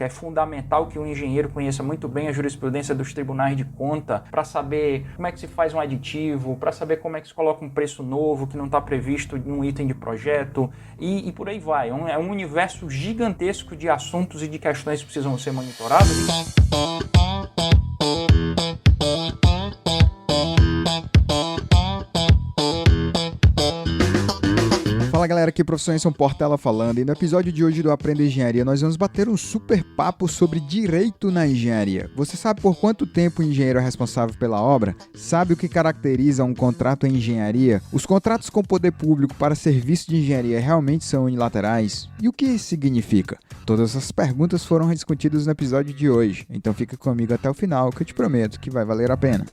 É fundamental que o engenheiro conheça muito bem a jurisprudência dos tribunais de conta para saber como é que se faz um aditivo, para saber como é que se coloca um preço novo que não está previsto em um item de projeto e por aí vai. É um universo gigantesco de assuntos e de questões que precisam ser monitoradas. Fala galera, aqui é o professor Enson Portela falando, e no episódio de hoje do Aprenda Engenharia nós vamos bater um super papo sobre direito na engenharia. Você sabe por quanto tempo o engenheiro é responsável pela obra? Sabe o que caracteriza um contrato em engenharia? Os contratos com o poder público para serviço de engenharia realmente são unilaterais? E o que isso significa? Todas essas perguntas foram discutidas no episódio de hoje, então fica comigo até o final que eu te prometo que vai valer a pena.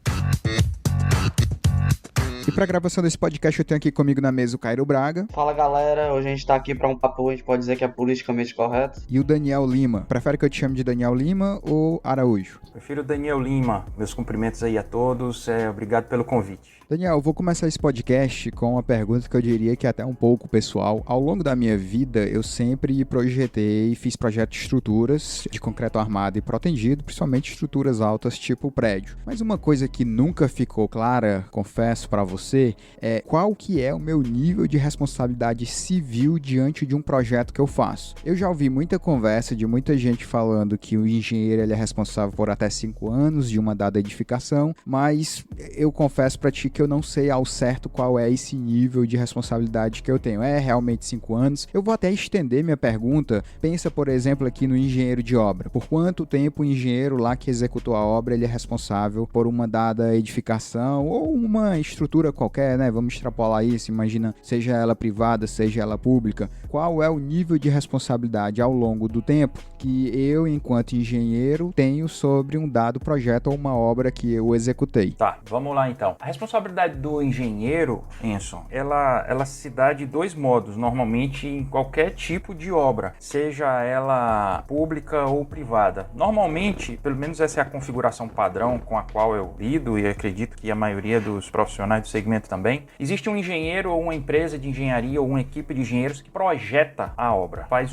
E para a gravação desse podcast eu tenho aqui comigo na mesa o Cairo Braga. Fala galera, hoje a gente tá aqui para um papo, a gente pode dizer que é politicamente correto. E o Daniel Lima. Prefere que eu te chame de Daniel Lima ou Araújo? Prefiro Daniel Lima. Meus cumprimentos aí a todos. Obrigado pelo convite. Daniel, eu vou começar esse podcast com uma pergunta que eu diria que é até um pouco pessoal. Ao longo da minha vida, eu sempre projetei e fiz projetos de estruturas de concreto armado e protegido, principalmente estruturas altas tipo prédio. Mas uma coisa que nunca ficou clara, confesso para você, é qual que é o meu nível de responsabilidade civil diante de um projeto que eu faço. Eu já ouvi muita conversa de muita gente falando que o engenheiro ele é responsável por até 5 anos de uma dada edificação, mas eu confesso para ti que eu não sei ao certo qual é esse nível de responsabilidade que eu tenho. É realmente 5 anos? Eu vou até estender minha pergunta. Pensa, por exemplo, aqui no engenheiro de obra. Por quanto tempo o engenheiro lá que executou a obra ele é responsável por uma dada edificação ou uma estrutura qualquer, né? Vamos extrapolar isso. Imagina, seja ela privada, seja ela pública. Qual é o nível de responsabilidade ao longo do tempo que eu, enquanto engenheiro, tenho sobre um dado projeto ou uma obra que eu executei? Tá, vamos lá então. A responsabilidade do engenheiro, Enson, ela se dá de 2 modos, normalmente em qualquer tipo de obra, seja ela pública ou privada. Normalmente, pelo menos essa é a configuração padrão com a qual eu lido e acredito que a maioria dos profissionais do segmento também, existe um engenheiro ou uma empresa de engenharia ou uma equipe de engenheiros que projeta a obra, faz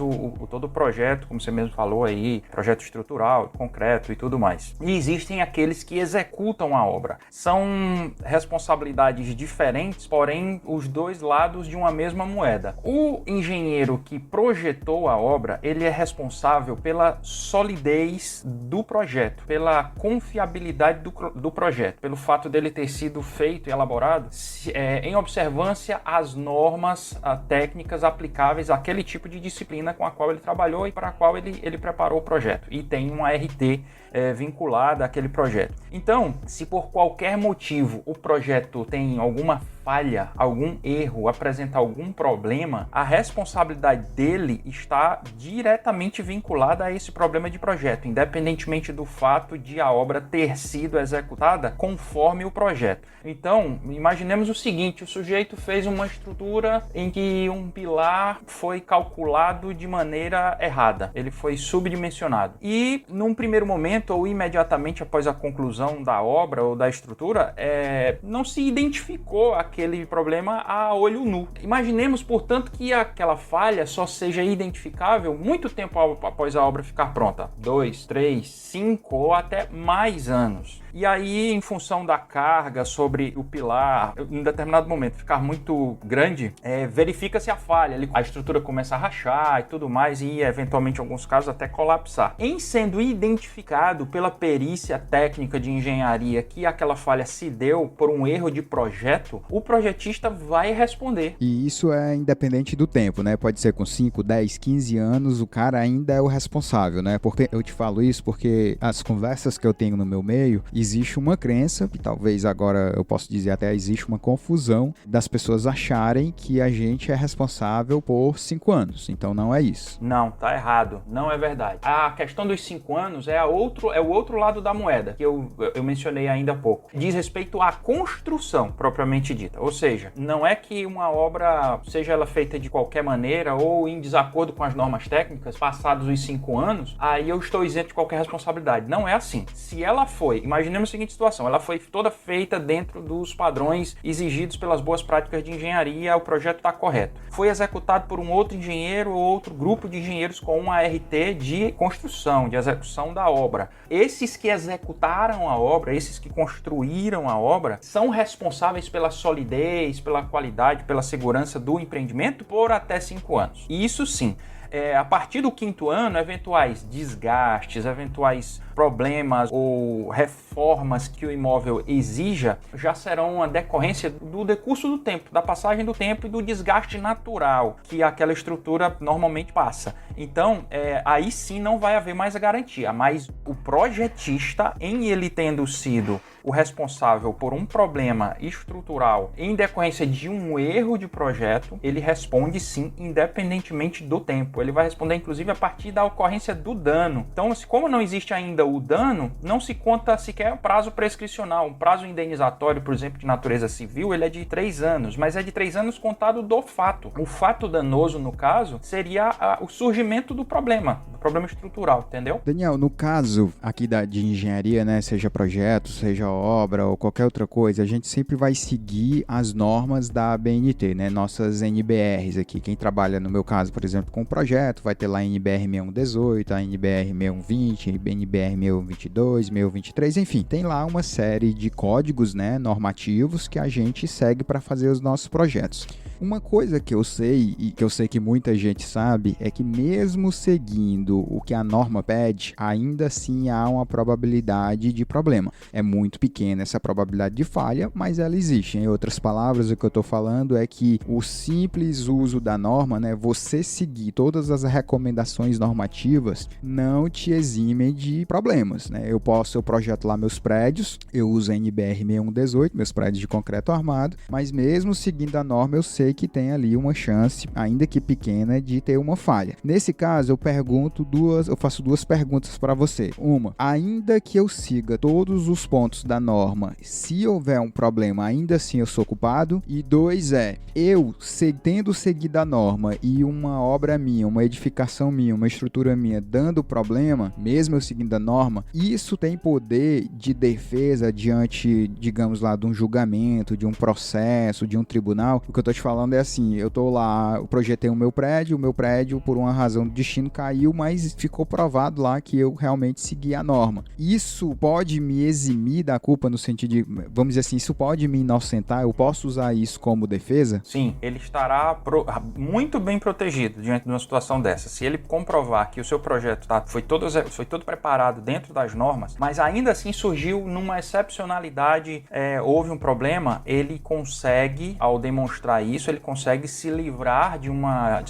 todo o projeto, como você mesmo falou aí, projeto estrutural, concreto e tudo mais. E existem aqueles que executam a obra. São responsabilidades diferentes, porém os 2 lados de uma mesma moeda. O engenheiro que projetou a obra, ele é responsável pela solidez do projeto, pela confiabilidade do projeto, pelo fato dele ter sido feito e elaborado em observância às normas técnicas aplicáveis àquele tipo de disciplina com a qual ele trabalhou e para a qual ele preparou o projeto. E tem uma RT vinculada àquele projeto. Então, se por qualquer motivo o projeto tem alguma falha, algum erro, apresentar algum problema, a responsabilidade dele está diretamente vinculada a esse problema de projeto, independentemente do fato de a obra ter sido executada conforme o projeto. Então, imaginemos o seguinte, o sujeito fez uma estrutura em que um pilar foi calculado de maneira errada, ele foi subdimensionado. E, num primeiro momento, ou imediatamente após a conclusão da obra ou da estrutura, não se identificou aquele problema a olho nu. Imaginemos, portanto, que aquela falha só seja identificável muito tempo após a obra ficar pronta. 2, 3, 5 ou até mais anos. E aí, em função da carga sobre o pilar, em determinado momento ficar muito grande, verifica-se a falha. A estrutura começa a rachar e tudo mais e, eventualmente, em alguns casos, até colapsar. Em sendo identificado pela perícia técnica de engenharia que aquela falha se deu por um erro de projeto, o projetista vai responder. E isso é independente do tempo, né? Pode ser com 5, 10, 15 anos, o cara ainda é o responsável, né? Porque eu te falo isso porque as conversas que eu tenho no meu meio, existe uma crença, e talvez agora eu posso dizer até existe uma confusão das pessoas acharem que a gente é responsável por 5 anos. Então não é isso. Não, tá errado. Não é verdade. A questão dos 5 anos é o outro lado da moeda, que eu mencionei ainda há pouco. Diz respeito à construção, propriamente dita. Ou seja, não é que uma obra, seja ela feita de qualquer maneira ou em desacordo com as normas técnicas, passados os 5 anos, aí eu estou isento de qualquer responsabilidade. Não é assim. Se ela foi, imaginemos imaginemos a seguinte situação, ela foi toda feita dentro dos padrões exigidos pelas boas práticas de engenharia, o projeto está correto. Foi executado por um outro engenheiro ou outro grupo de engenheiros com uma ART de construção, de execução da obra. Esses que executaram a obra, esses que construíram a obra, são responsáveis pela solidez, pela qualidade, pela segurança do empreendimento por até 5 anos. Isso sim. A partir do 5º ano, eventuais desgastes, eventuais problemas ou reformas que o imóvel exija já serão uma decorrência do decurso do tempo, da passagem do tempo e do desgaste natural que aquela estrutura normalmente passa. Então, aí sim não vai haver mais a garantia, mas o projetista, em ele tendo sido o responsável por um problema estrutural em decorrência de um erro de projeto, ele responde sim, independentemente do tempo. Ele vai responder, inclusive, a partir da ocorrência do dano. Então, como não existe ainda o dano, não se conta sequer o prazo prescricional. Um prazo indenizatório, por exemplo, de natureza civil, ele é de 3 anos, mas é de 3 anos contado do fato. O fato danoso, no caso, seria o surgimento do problema estrutural, entendeu? Daniel, no caso aqui de engenharia, né, seja projeto, seja obra ou qualquer outra coisa, a gente sempre vai seguir as normas da BNT, né, nossas NBRs aqui. Quem trabalha, no meu caso, por exemplo, com um projeto, vai ter lá a NBR 6118, a NBR 6120, a NBR 6122, 6123, enfim, tem lá uma série de códigos, né, normativos que a gente segue para fazer os nossos projetos. Uma coisa que eu sei, e que eu sei que muita gente sabe, é que mesmo seguindo o que a norma pede, ainda assim há uma probabilidade de problema. É muito pequena essa probabilidade de falha, mas ela existe. Em outras palavras, o que eu estou falando é que o simples uso da norma, né, você seguir todas as recomendações normativas, não te exime de problemas, né? Eu projeto lá meus prédios, eu uso a NBR 6118, meus prédios de concreto armado, mas mesmo seguindo a norma, eu sei que tem ali uma chance, ainda que pequena, de ter uma falha. Nesse caso, eu faço duas perguntas para você. Uma, ainda que eu siga todos os pontos da norma, se houver um problema, ainda assim eu sou culpado? E 2 tendo seguido a norma e uma obra minha, uma edificação minha, uma estrutura minha dando problema, mesmo eu seguindo a norma, isso tem poder de defesa diante, digamos lá, de um julgamento, de um processo, de um tribunal? O que eu tô te falando é assim, eu projetei o meu prédio, por uma razão do destino caiu, mas ficou provado lá que eu realmente segui a norma. Isso pode me eximir da culpa no sentido de, vamos dizer assim, isso pode me inocentar? Eu posso usar isso como defesa? Sim, ele estará muito bem protegido diante de uma situação dessa. Se ele comprovar que o seu projeto foi todo preparado dentro das normas, mas ainda assim surgiu numa excepcionalidade, houve um problema, ele consegue, ao demonstrar isso, ele consegue se livrar de uma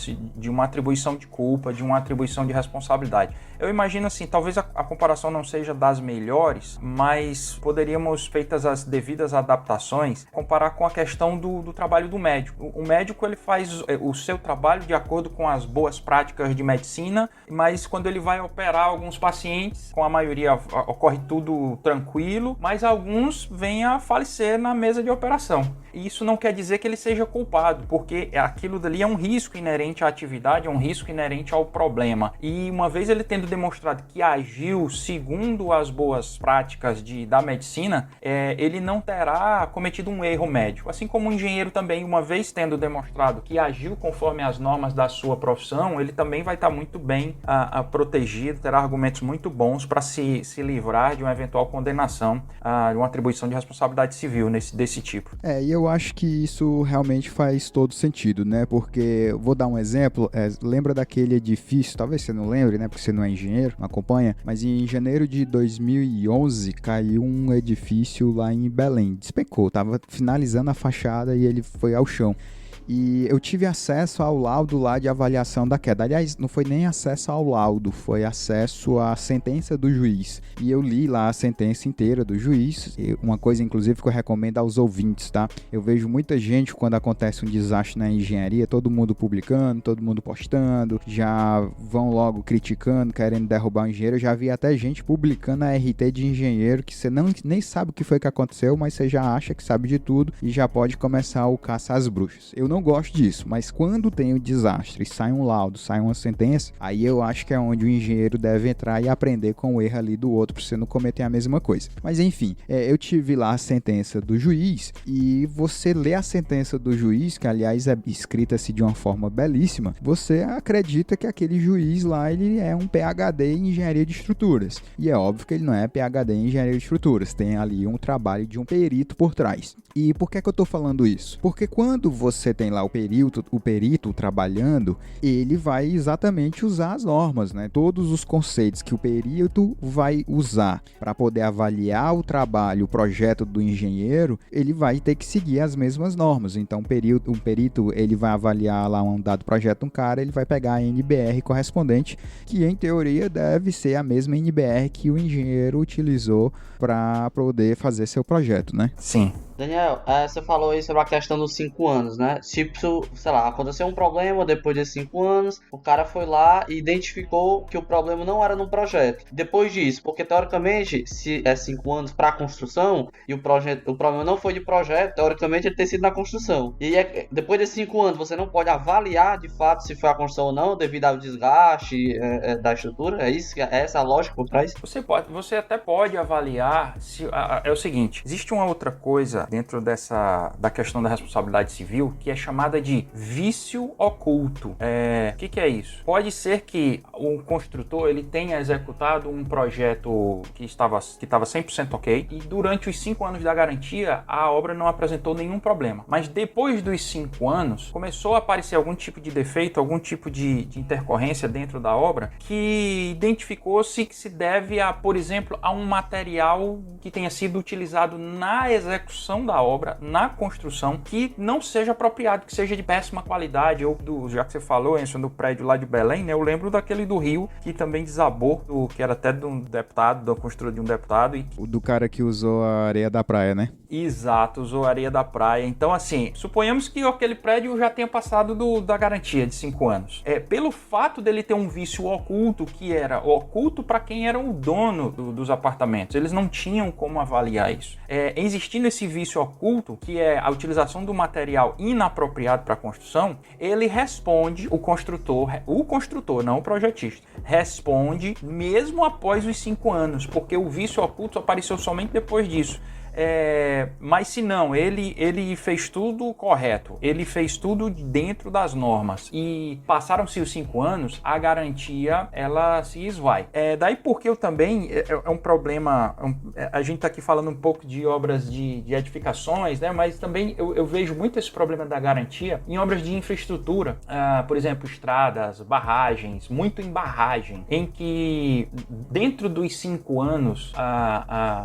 atribuição de culpa, de uma atribuição de responsabilidade. Eu imagino assim, talvez a comparação não seja das melhores, mas poderíamos, feitas as devidas adaptações, comparar com a questão do trabalho do médico. O médico, ele faz o seu trabalho de acordo com as boas práticas de medicina, mas quando ele vai operar alguns pacientes, com a maioria ocorre tudo tranquilo, mas alguns vêm a falecer na mesa de operação. E isso não quer dizer que ele seja culpado, porque aquilo dali é um risco inerente à atividade, é um risco inerente ao problema. E uma vez ele tendo demonstrado que agiu segundo as boas práticas da medicina, ele não terá cometido um erro médico. Assim como o engenheiro também, uma vez tendo demonstrado que agiu conforme as normas da sua profissão, ele também vai estar muito bem protegido, terá argumentos muito bons para se livrar de uma eventual condenação, de uma atribuição de responsabilidade civil desse tipo. E eu acho que isso realmente faz todo sentido, né? Porque, vou dar um exemplo, lembra daquele edifício, talvez você não lembre, né? Porque você não é engenheiro, não acompanha, mas em janeiro de 2011 caiu um edifício lá em Belém, despencou, tava finalizando a fachada e ele foi ao chão. E eu tive acesso ao laudo lá de avaliação da queda. Aliás, não foi nem acesso ao laudo, foi acesso à sentença do juiz. E eu li lá a sentença inteira do juiz. Uma coisa, inclusive, que eu recomendo aos ouvintes, tá? Eu vejo muita gente, quando acontece um desastre na engenharia, todo mundo publicando, todo mundo postando, já vão logo criticando, querendo derrubar o engenheiro. Eu já vi até gente publicando a RT de engenheiro, que você nem sabe o que foi que aconteceu, mas você já acha que sabe de tudo e já pode começar o caça às bruxas. Eu não gosto disso, mas quando tem um desastre, sai um laudo, sai uma sentença, aí eu acho que é onde o engenheiro deve entrar e aprender com o erro ali do outro, para você não cometer a mesma coisa. Mas enfim, eu tive lá a sentença do juiz, e você lê a sentença do juiz, que aliás é escrita assim de uma forma belíssima, você acredita que aquele juiz lá, ele é um PhD em engenharia de estruturas. E é óbvio que ele não é PhD em engenharia de estruturas, tem ali um trabalho de um perito por trás. E por que eu tô falando isso? Porque quando você tem lá o perito trabalhando, ele vai exatamente usar as normas, né? Todos os conceitos que o perito vai usar para poder avaliar o trabalho, o projeto do engenheiro, ele vai ter que seguir as mesmas normas. Então, um perito, ele vai avaliar lá um dado projeto de um cara, ele vai pegar a NBR correspondente, que em teoria deve ser a mesma NBR que o engenheiro utilizou para poder fazer seu projeto, né? Sim. Daniel, você falou aí sobre a questão dos 5 anos, né? Tipo, sei lá, aconteceu um problema depois de 5 anos, o cara foi lá e identificou que o problema não era no projeto. Depois disso, porque teoricamente, se é 5 anos para a construção e o problema não foi de projeto, teoricamente ele tem sido na construção. E depois de 5 anos, você não pode avaliar de fato se foi a construção ou não, devido ao desgaste da estrutura. É essa a lógica por trás? Você até pode avaliar se é o seguinte, existe uma outra coisa dentro da questão da responsabilidade civil que é chamada de vício oculto. O que é isso? Pode ser que o construtor ele tenha executado um projeto que estava 100% ok e durante os 5 anos da garantia a obra não apresentou nenhum problema. Mas depois dos 5 anos começou a aparecer algum tipo de defeito, algum tipo de intercorrência dentro da obra que identificou-se que se deve a, por exemplo, a um material que tenha sido utilizado na execução da obra, na construção, que não seja apropriado, que seja de péssima qualidade, ou já que você falou, Enzo, do prédio lá de Belém, né? Eu lembro daquele do Rio, que também desabou, que era até de um deputado, da construção de um deputado. O do cara que usou a areia da praia, né? Exato, usou a areia da praia. Então, assim, suponhamos que aquele prédio já tenha passado da garantia de 5 anos. Pelo fato dele ter um vício oculto, que era oculto para quem era o dono dos apartamentos, eles não tinham como avaliar isso. Existindo esse vício oculto, que é a utilização do material inapropriado para a construção, ele responde, o construtor, não o projetista, responde mesmo após os 5 anos, porque o vício oculto apareceu somente depois disso. Mas se não, ele fez tudo correto, ele fez tudo dentro das normas e passaram-se os 5 anos, a garantia ela se esvai. Daí porque eu também, é um problema, a gente está aqui falando um pouco de obras de edificações, né? Mas também eu vejo muito esse problema da garantia em obras de infraestrutura, por exemplo, estradas, barragens, muito em barragem, em que dentro dos 5 anos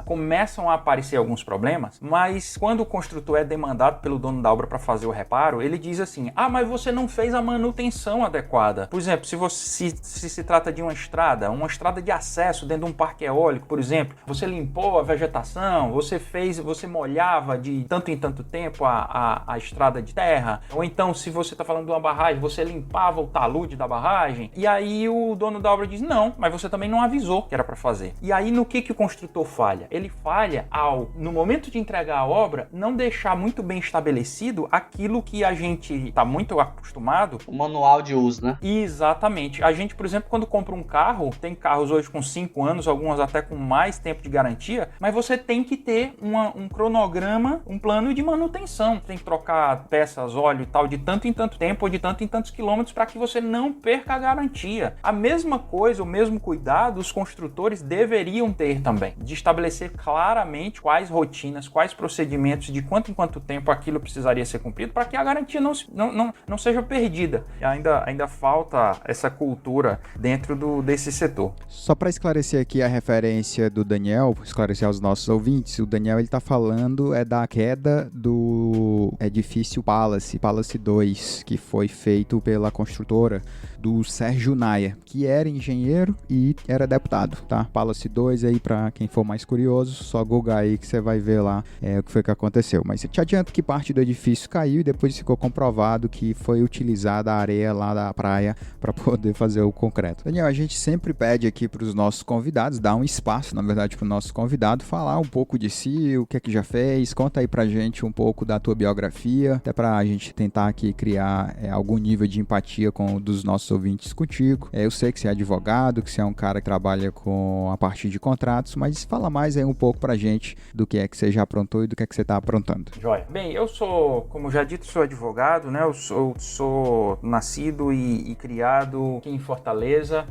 começam a aparecer alguns problemas, mas quando o construtor é demandado pelo dono da obra para fazer o reparo, ele diz assim, mas você não fez a manutenção adequada. Por exemplo, se trata de uma estrada de acesso dentro de um parque eólico, por exemplo, você limpou a vegetação, você molhava de tanto em tanto tempo a estrada de terra, ou então se você está falando de uma barragem, você limpava o talude da barragem, e aí o dono da obra diz, não, mas você também não avisou que era para fazer. E aí no que o construtor falha? Ele falha no momento de entregar a obra, não deixar muito bem estabelecido aquilo que a gente está muito acostumado. O manual de uso, né? Exatamente. A gente, por exemplo, quando compra um carro, tem carros hoje com 5 anos, alguns até com mais tempo de garantia, mas você tem que ter um cronograma, um plano de manutenção. Tem que trocar peças, óleo e tal, de tanto em tanto tempo ou de tanto em tantos quilômetros para que você não perca a garantia. A mesma coisa, o mesmo cuidado, os construtores deveriam ter também, de estabelecer claramente quais rotinas, quais procedimentos, de quanto em quanto tempo aquilo precisaria ser cumprido para que a garantia não seja perdida. E ainda falta essa cultura dentro desse setor. Só para esclarecer aqui a referência do Daniel, esclarecer aos nossos ouvintes, o Daniel está falando da queda do edifício Palace 2, que foi feito pela construtora do Sérgio Naia, que era engenheiro e era deputado, tá? Palace 2 aí, para quem for mais curioso, só googar aí que você vai ver lá o que foi que aconteceu. Mas eu te adianto que parte do edifício caiu e depois ficou comprovado que foi utilizada a areia lá da praia para poder fazer o concreto. Daniel, a gente sempre pede aqui para os nossos convidados, dar um espaço, na verdade, para o nosso convidado falar um pouco de si, o que é que já fez, conta aí pra gente um pouco da tua biografia, até pra gente tentar aqui criar algum nível de empatia com um dos nossos ouvintes contigo. Eu sei que você é advogado, que você é um cara que trabalha com a parte de contratos, mas fala mais aí um pouco pra gente do que é que você já aprontou e do que é que você tá aprontando. Joia. Bem, eu sou, como já dito, sou advogado, né? Eu sou nascido e criado aqui em Fortaleza,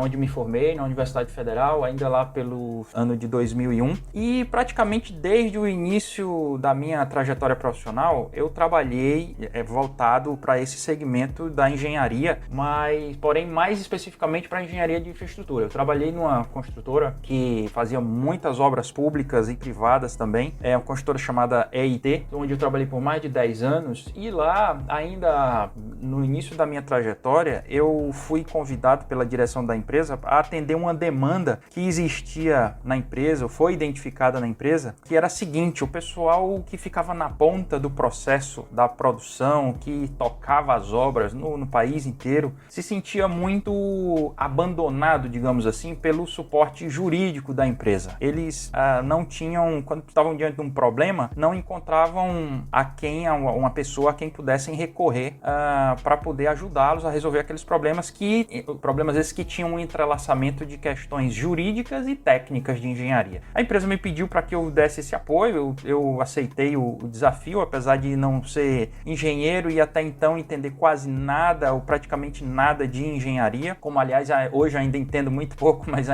onde me formei na Universidade Federal, ainda lá pelo ano de 2001. E praticamente desde o início da minha trajetória profissional, eu trabalhei voltado para esse segmento da engenharia, porém mais especificamente para a engenharia de infraestrutura. Eu trabalhei numa construtora que fazia muitas obras públicas e privadas também, uma construtora chamada EIT, onde eu trabalhei por mais de 10 anos, e lá, ainda no início da minha trajetória, eu fui convidado pela direção da empresa a atender uma demanda que existia na empresa, foi identificada na empresa, que era a seguinte: o pessoal que ficava na ponta do processo da produção, que tocava as obras no país inteiro, se sentia muito abandonado, digamos assim, pelo suporte jurídico da empresa. Eles não tinham, quando estavam diante de um problema, não encontravam uma pessoa a quem pudessem recorrer para poder ajudá-los a resolver aqueles problemas esses que tinham um entrelaçamento de questões jurídicas e técnicas de engenharia. A empresa me pediu para que eu desse esse apoio, eu aceitei o desafio, apesar de não ser engenheiro e até então entender quase nada ou praticamente nada de engenharia, como aliás hoje ainda entendo muito pouco, mas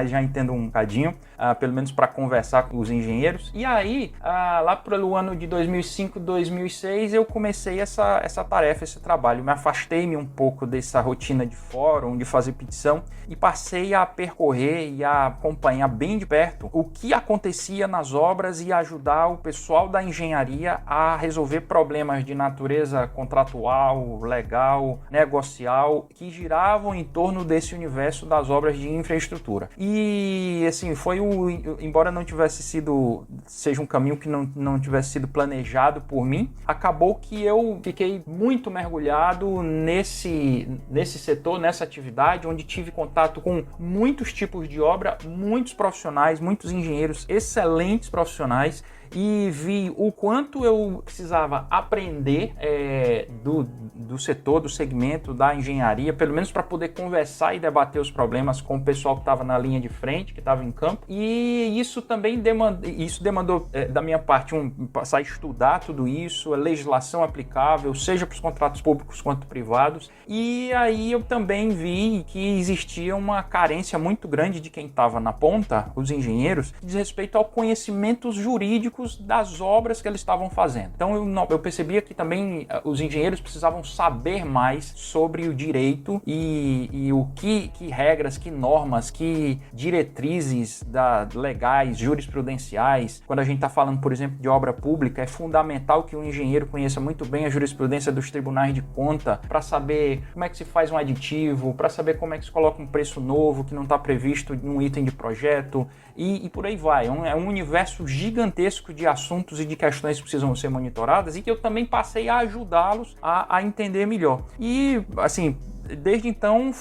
já entendo um bocadinho, pelo menos para conversar com os engenheiros. E aí, lá pelo ano de 2005, 2006, eu comecei essa tarefa, esse trabalho. Me afastei um pouco dessa rotina de fórum, de fazer petição, e passei a percorrer e a acompanhar bem de perto o que acontecia nas obras e ajudar o pessoal da engenharia a resolver problemas de natureza contratual, legal, negocial, que giravam em torno desse universo das obras de infraestrutura. E assim, embora não seja um caminho que não tivesse sido planejado por mim, acabou que eu fiquei muito mergulhado nesse setor, nessa atividade, onde tive contato com muitos tipos de obra, muitos profissionais, muitos engenheiros, excelentes profissionais, e vi o quanto eu precisava aprender do setor, do segmento da engenharia, pelo menos para poder conversar e debater os problemas com o pessoal que estava na linha de frente, que estava em campo. E isso também demandou da minha parte passar a estudar tudo isso, a legislação aplicável, seja para os contratos públicos quanto privados. E aí eu também vi que existia uma carência muito grande de quem estava na ponta, os engenheiros, diz respeito ao conhecimentos jurídicos das obras que eles estavam fazendo. Então eu percebia que também os engenheiros precisavam saber mais sobre o direito e o que regras, que normas, que diretrizes legais, jurisprudenciais. Quando a gente está falando, por exemplo, de obra pública, é fundamental que o engenheiro conheça muito bem a jurisprudência dos tribunais de conta para saber como é que se faz um aditivo, para saber como é que se coloca um preço novo que não está previsto em um item de projeto, e por aí vai. É um universo gigantesco de assuntos e de questões que precisam ser monitoradas e que eu também passei a ajudá-los a entender melhor. E, assim, desde então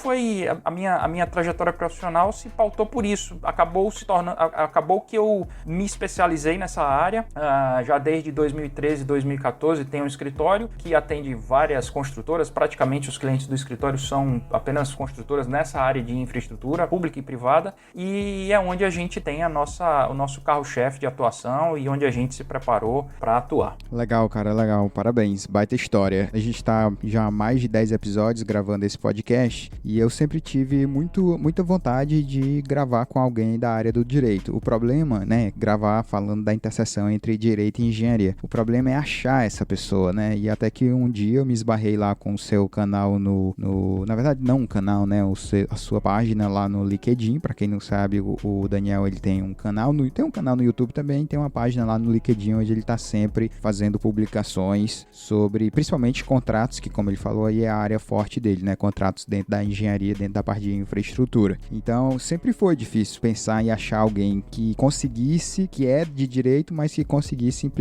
a minha trajetória profissional se pautou por isso. Acabou que eu me especializei nessa área. Já desde 2013, 2014 tenho um escritório que atende várias construtoras. Praticamente os clientes do escritório são apenas construtoras nessa área de infraestrutura pública e privada, e é onde a gente tem o nosso carro-chefe de atuação e onde a gente se preparou para atuar. Legal, cara, legal. Parabéns, baita história. A gente tá já há mais de 10 episódios gravando esse podcast e eu sempre tive muita vontade de gravar com alguém da área do direito. O problema, né, gravar falando da interseção entre direito e engenharia. O problema é achar essa pessoa, né, e até que um dia eu me esbarrei lá com o seu canal na verdade não um canal, né, a sua página lá no LinkedIn. Pra quem não sabe, o Daniel, ele tem um canal no YouTube também, tem uma página lá no LinkedIn onde ele tá sempre fazendo publicações sobre, principalmente contratos, que como ele falou aí é a área forte dele, né, contratos dentro da engenharia, dentro da parte de infraestrutura. Então, sempre foi difícil pensar em achar alguém que conseguisse, que é de direito, mas que conseguisse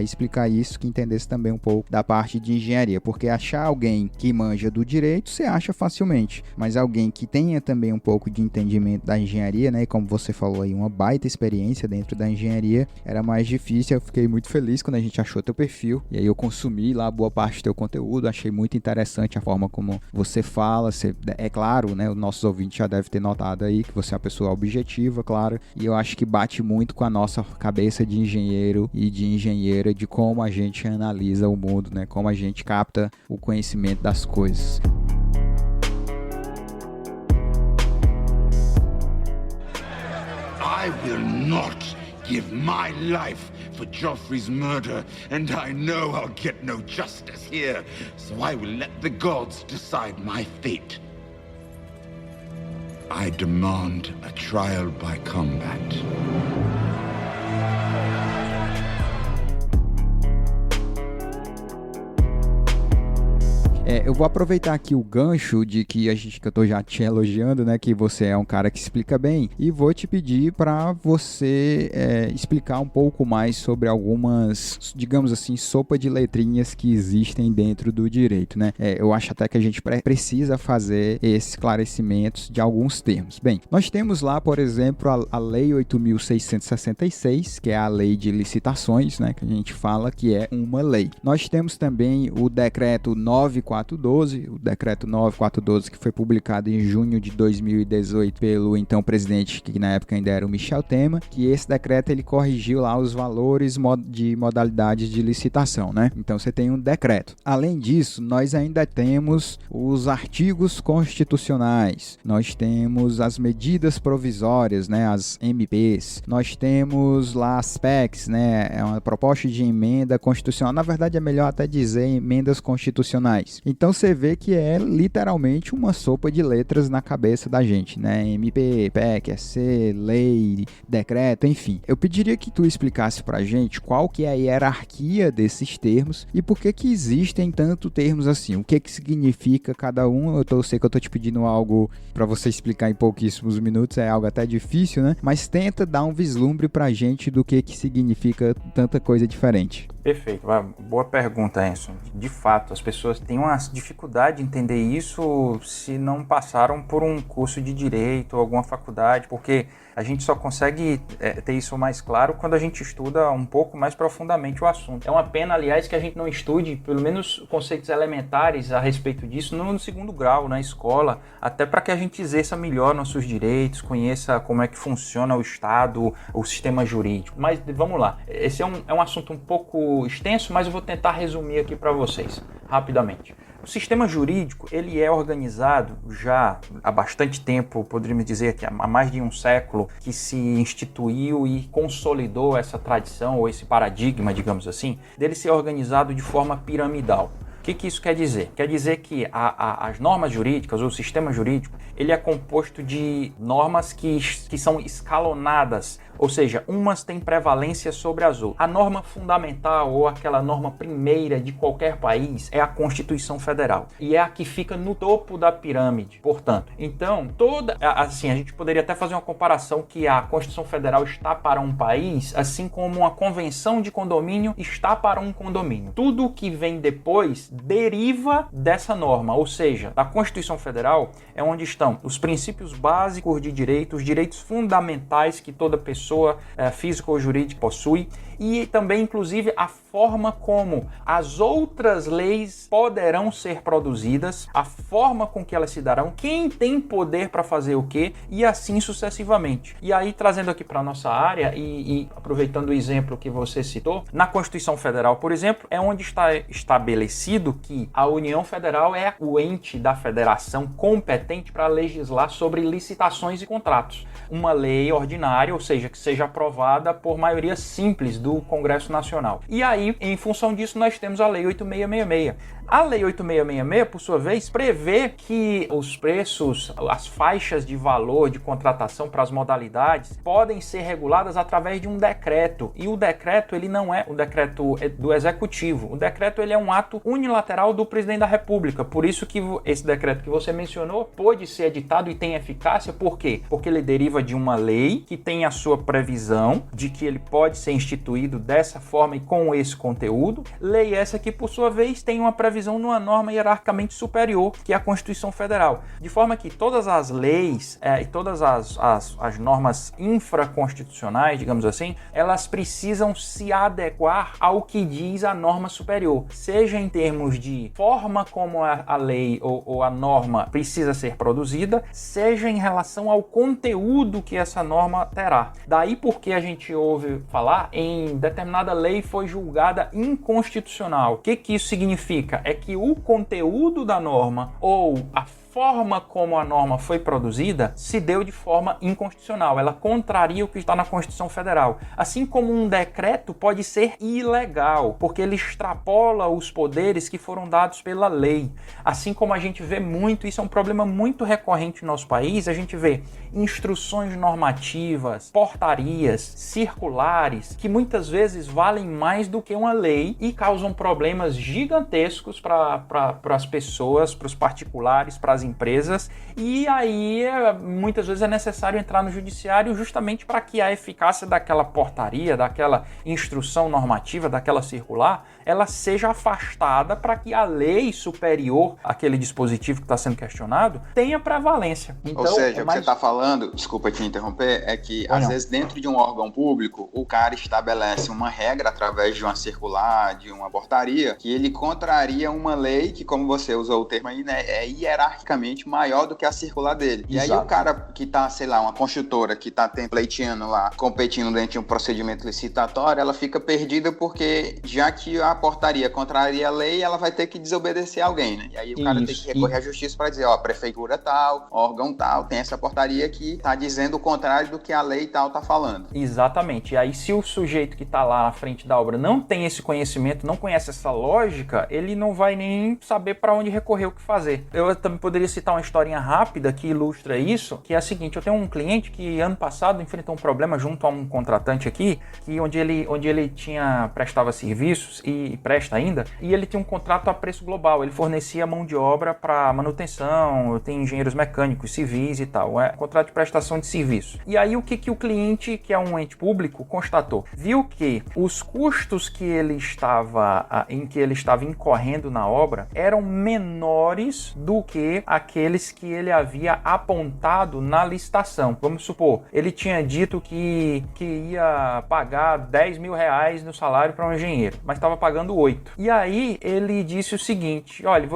explicar isso, que entendesse também um pouco da parte de engenharia, porque achar alguém que manja do direito, você acha facilmente, mas alguém que tenha também um pouco de entendimento da engenharia, né, e como você falou aí, uma baita experiência dentro da engenharia, era mais difícil. Eu fiquei muito feliz quando a gente achou teu perfil, e aí eu consumi lá boa parte do teu conteúdo, achei muito interessante a forma como você fala, é claro, né, os nossos ouvintes já devem ter notado aí que você é uma pessoa objetiva, claro, e eu acho que bate muito com a nossa cabeça de engenheiro e de engenheira, de como a gente analisa o mundo, né, como a gente capta o conhecimento das coisas. I will not give my life for Joffrey's murder, and I know I'll get no justice here, so I will let the gods decide my fate. I demand a trial by combat. Eu vou aproveitar aqui o gancho de que eu tô já te elogiando, né, que você é um cara que explica bem, e vou te pedir para você explicar um pouco mais sobre algumas, digamos assim, sopa de letrinhas que existem dentro do direito, né? Eu acho até que a gente precisa fazer esses esclarecimentos de alguns termos. Bem, nós temos lá, por exemplo, a Lei 8.666, que é a Lei de Licitações, né, que a gente fala que é uma lei. Nós temos também o Decreto 9412, o Decreto 9412, que foi publicado em junho de 2018 pelo então presidente, que na época ainda era o Michel Temer, que esse decreto ele corrigiu lá os valores de modalidades de licitação, né? Então você tem um decreto. Além disso, nós ainda temos os artigos constitucionais, nós temos as medidas provisórias, né, as MPs, nós temos lá as PECs, né, é uma proposta de emenda constitucional, na verdade é melhor até dizer emendas constitucionais. Então você vê que é literalmente uma sopa de letras na cabeça da gente, né, MP, PEC, EC, lei, decreto, enfim. Eu pediria que tu explicasse pra gente qual que é a hierarquia desses termos e por que existem tantos termos assim, o que significa cada um. Eu sei que eu tô te pedindo algo pra você explicar em pouquíssimos minutos, é algo até difícil, né, mas tenta dar um vislumbre pra gente do que significa tanta coisa diferente. Perfeito, boa pergunta, Enson. De fato, as pessoas têm uma dificuldade de entender isso se não passaram por um curso de direito ou alguma faculdade, porque a gente só consegue ter isso mais claro quando a gente estuda um pouco mais profundamente o assunto. É uma pena, aliás, que a gente não estude pelo menos conceitos elementares a respeito disso no segundo grau, na escola, até para que a gente exerça melhor nossos direitos, conheça como é que funciona o Estado, o sistema jurídico. Mas vamos lá, esse é um assunto um pouco extenso, mas eu vou tentar resumir aqui para vocês, rapidamente. O sistema jurídico, ele é organizado já há bastante tempo, poderíamos dizer que há mais de um século, que se instituiu e consolidou essa tradição, ou esse paradigma, digamos assim, dele ser organizado de forma piramidal. O que isso quer dizer? Quer dizer que as normas jurídicas, ou o sistema jurídico, ele é composto de normas que são escalonadas, ou seja, umas têm prevalência sobre as outras. A norma fundamental, ou aquela norma primeira de qualquer país, é a Constituição Federal, e é a que fica no topo da pirâmide, portanto. Então, a gente poderia até fazer uma comparação que a Constituição Federal está para um país, assim como uma convenção de condomínio está para um condomínio. Tudo que vem depois deriva dessa norma, ou seja, a Constituição Federal é onde estão os princípios básicos de direito, os direitos fundamentais que toda pessoa física ou jurídica possui, e também, inclusive, a forma como as outras leis poderão ser produzidas, a forma com que elas se darão, quem tem poder para fazer o quê, e assim sucessivamente. E aí, trazendo aqui para a nossa área e aproveitando o exemplo que você citou, na Constituição Federal, por exemplo, é onde está estabelecido que a União Federal é o ente da federação competente para legislar sobre licitações e contratos. Uma lei ordinária, ou seja, que seja aprovada por maioria simples do Congresso Nacional. E aí, em função disso, nós temos a Lei 8666. A Lei 8666, por sua vez, prevê que os preços, as faixas de valor de contratação para as modalidades podem ser reguladas através de um decreto. E o decreto, ele não é o decreto do Executivo. O decreto, ele é um ato unilateral unilateral do presidente da República. Por isso que esse decreto que você mencionou pôde ser editado e tem eficácia. Por quê? Porque ele deriva de uma lei que tem a sua previsão de que ele pode ser instituído dessa forma e com esse conteúdo. Lei essa que, por sua vez, tem uma previsão numa norma hierarquicamente superior, que é a Constituição Federal. De forma que todas as leis e todas as normas infraconstitucionais, digamos assim, elas precisam se adequar ao que diz a norma superior, seja em termos de forma como a lei ou a norma precisa ser produzida, seja em relação ao conteúdo que essa norma terá. Daí porque a gente ouve falar em determinada lei foi julgada inconstitucional. O que isso significa? É que o conteúdo da norma ou a forma como a norma foi produzida se deu de forma inconstitucional. Ela contraria o que está na Constituição Federal. Assim como um decreto pode ser ilegal, porque ele extrapola os poderes que foram dados pela lei. Assim como a gente vê muito, isso é um problema muito recorrente no nosso país, a gente vê instruções normativas, portarias, circulares, que muitas vezes valem mais do que uma lei e causam problemas gigantescos para as pessoas, para os particulares, para as empresas, e aí muitas vezes é necessário entrar no judiciário justamente para que a eficácia daquela portaria, daquela instrução normativa, daquela circular, ela seja afastada para que a lei superior àquele dispositivo que está sendo questionado tenha prevalência. Então, ou seja, o que você está falando, desculpa te interromper, é que às vezes dentro de um órgão público o cara estabelece uma regra através de uma circular, de uma portaria, que ele contraria uma lei que, como você usou o termo aí, né, é hierarquicamente maior do que a circular dele. Exato. E aí o cara que tá, sei lá, uma construtora que tá pleiteando lá, competindo dentro de um procedimento licitatório, ela fica perdida porque já que a portaria contraria a lei, ela vai ter que desobedecer alguém, né? E aí o cara tem que recorrer à justiça para dizer, ó, prefeitura tal, órgão tal, tem essa portaria que tá dizendo o contrário do que a lei tal tá falando. Exatamente. E aí se o sujeito que tá lá na frente da obra não tem esse conhecimento, não conhece essa lógica, ele não vai nem saber para onde recorrer, o que fazer. Eu também poderia citar uma historinha rápida que ilustra isso, que é a seguinte: eu tenho um cliente que ano passado enfrentou um problema junto a um contratante aqui, que onde ele prestava serviços e presta ainda, e ele tinha um contrato a preço global, ele fornecia mão de obra para manutenção, tem engenheiros mecânicos, civis e tal, contrato de prestação de serviço. E aí o que o cliente, que é um ente público, constatou? Viu que os custos que ele estava incorrendo na obra eram menores do que aqueles que ele havia apontado na licitação. Vamos supor, ele tinha dito que ia pagar 10 mil reais no salário para um engenheiro, mas estava pagando 8. E aí ele disse o seguinte: olha,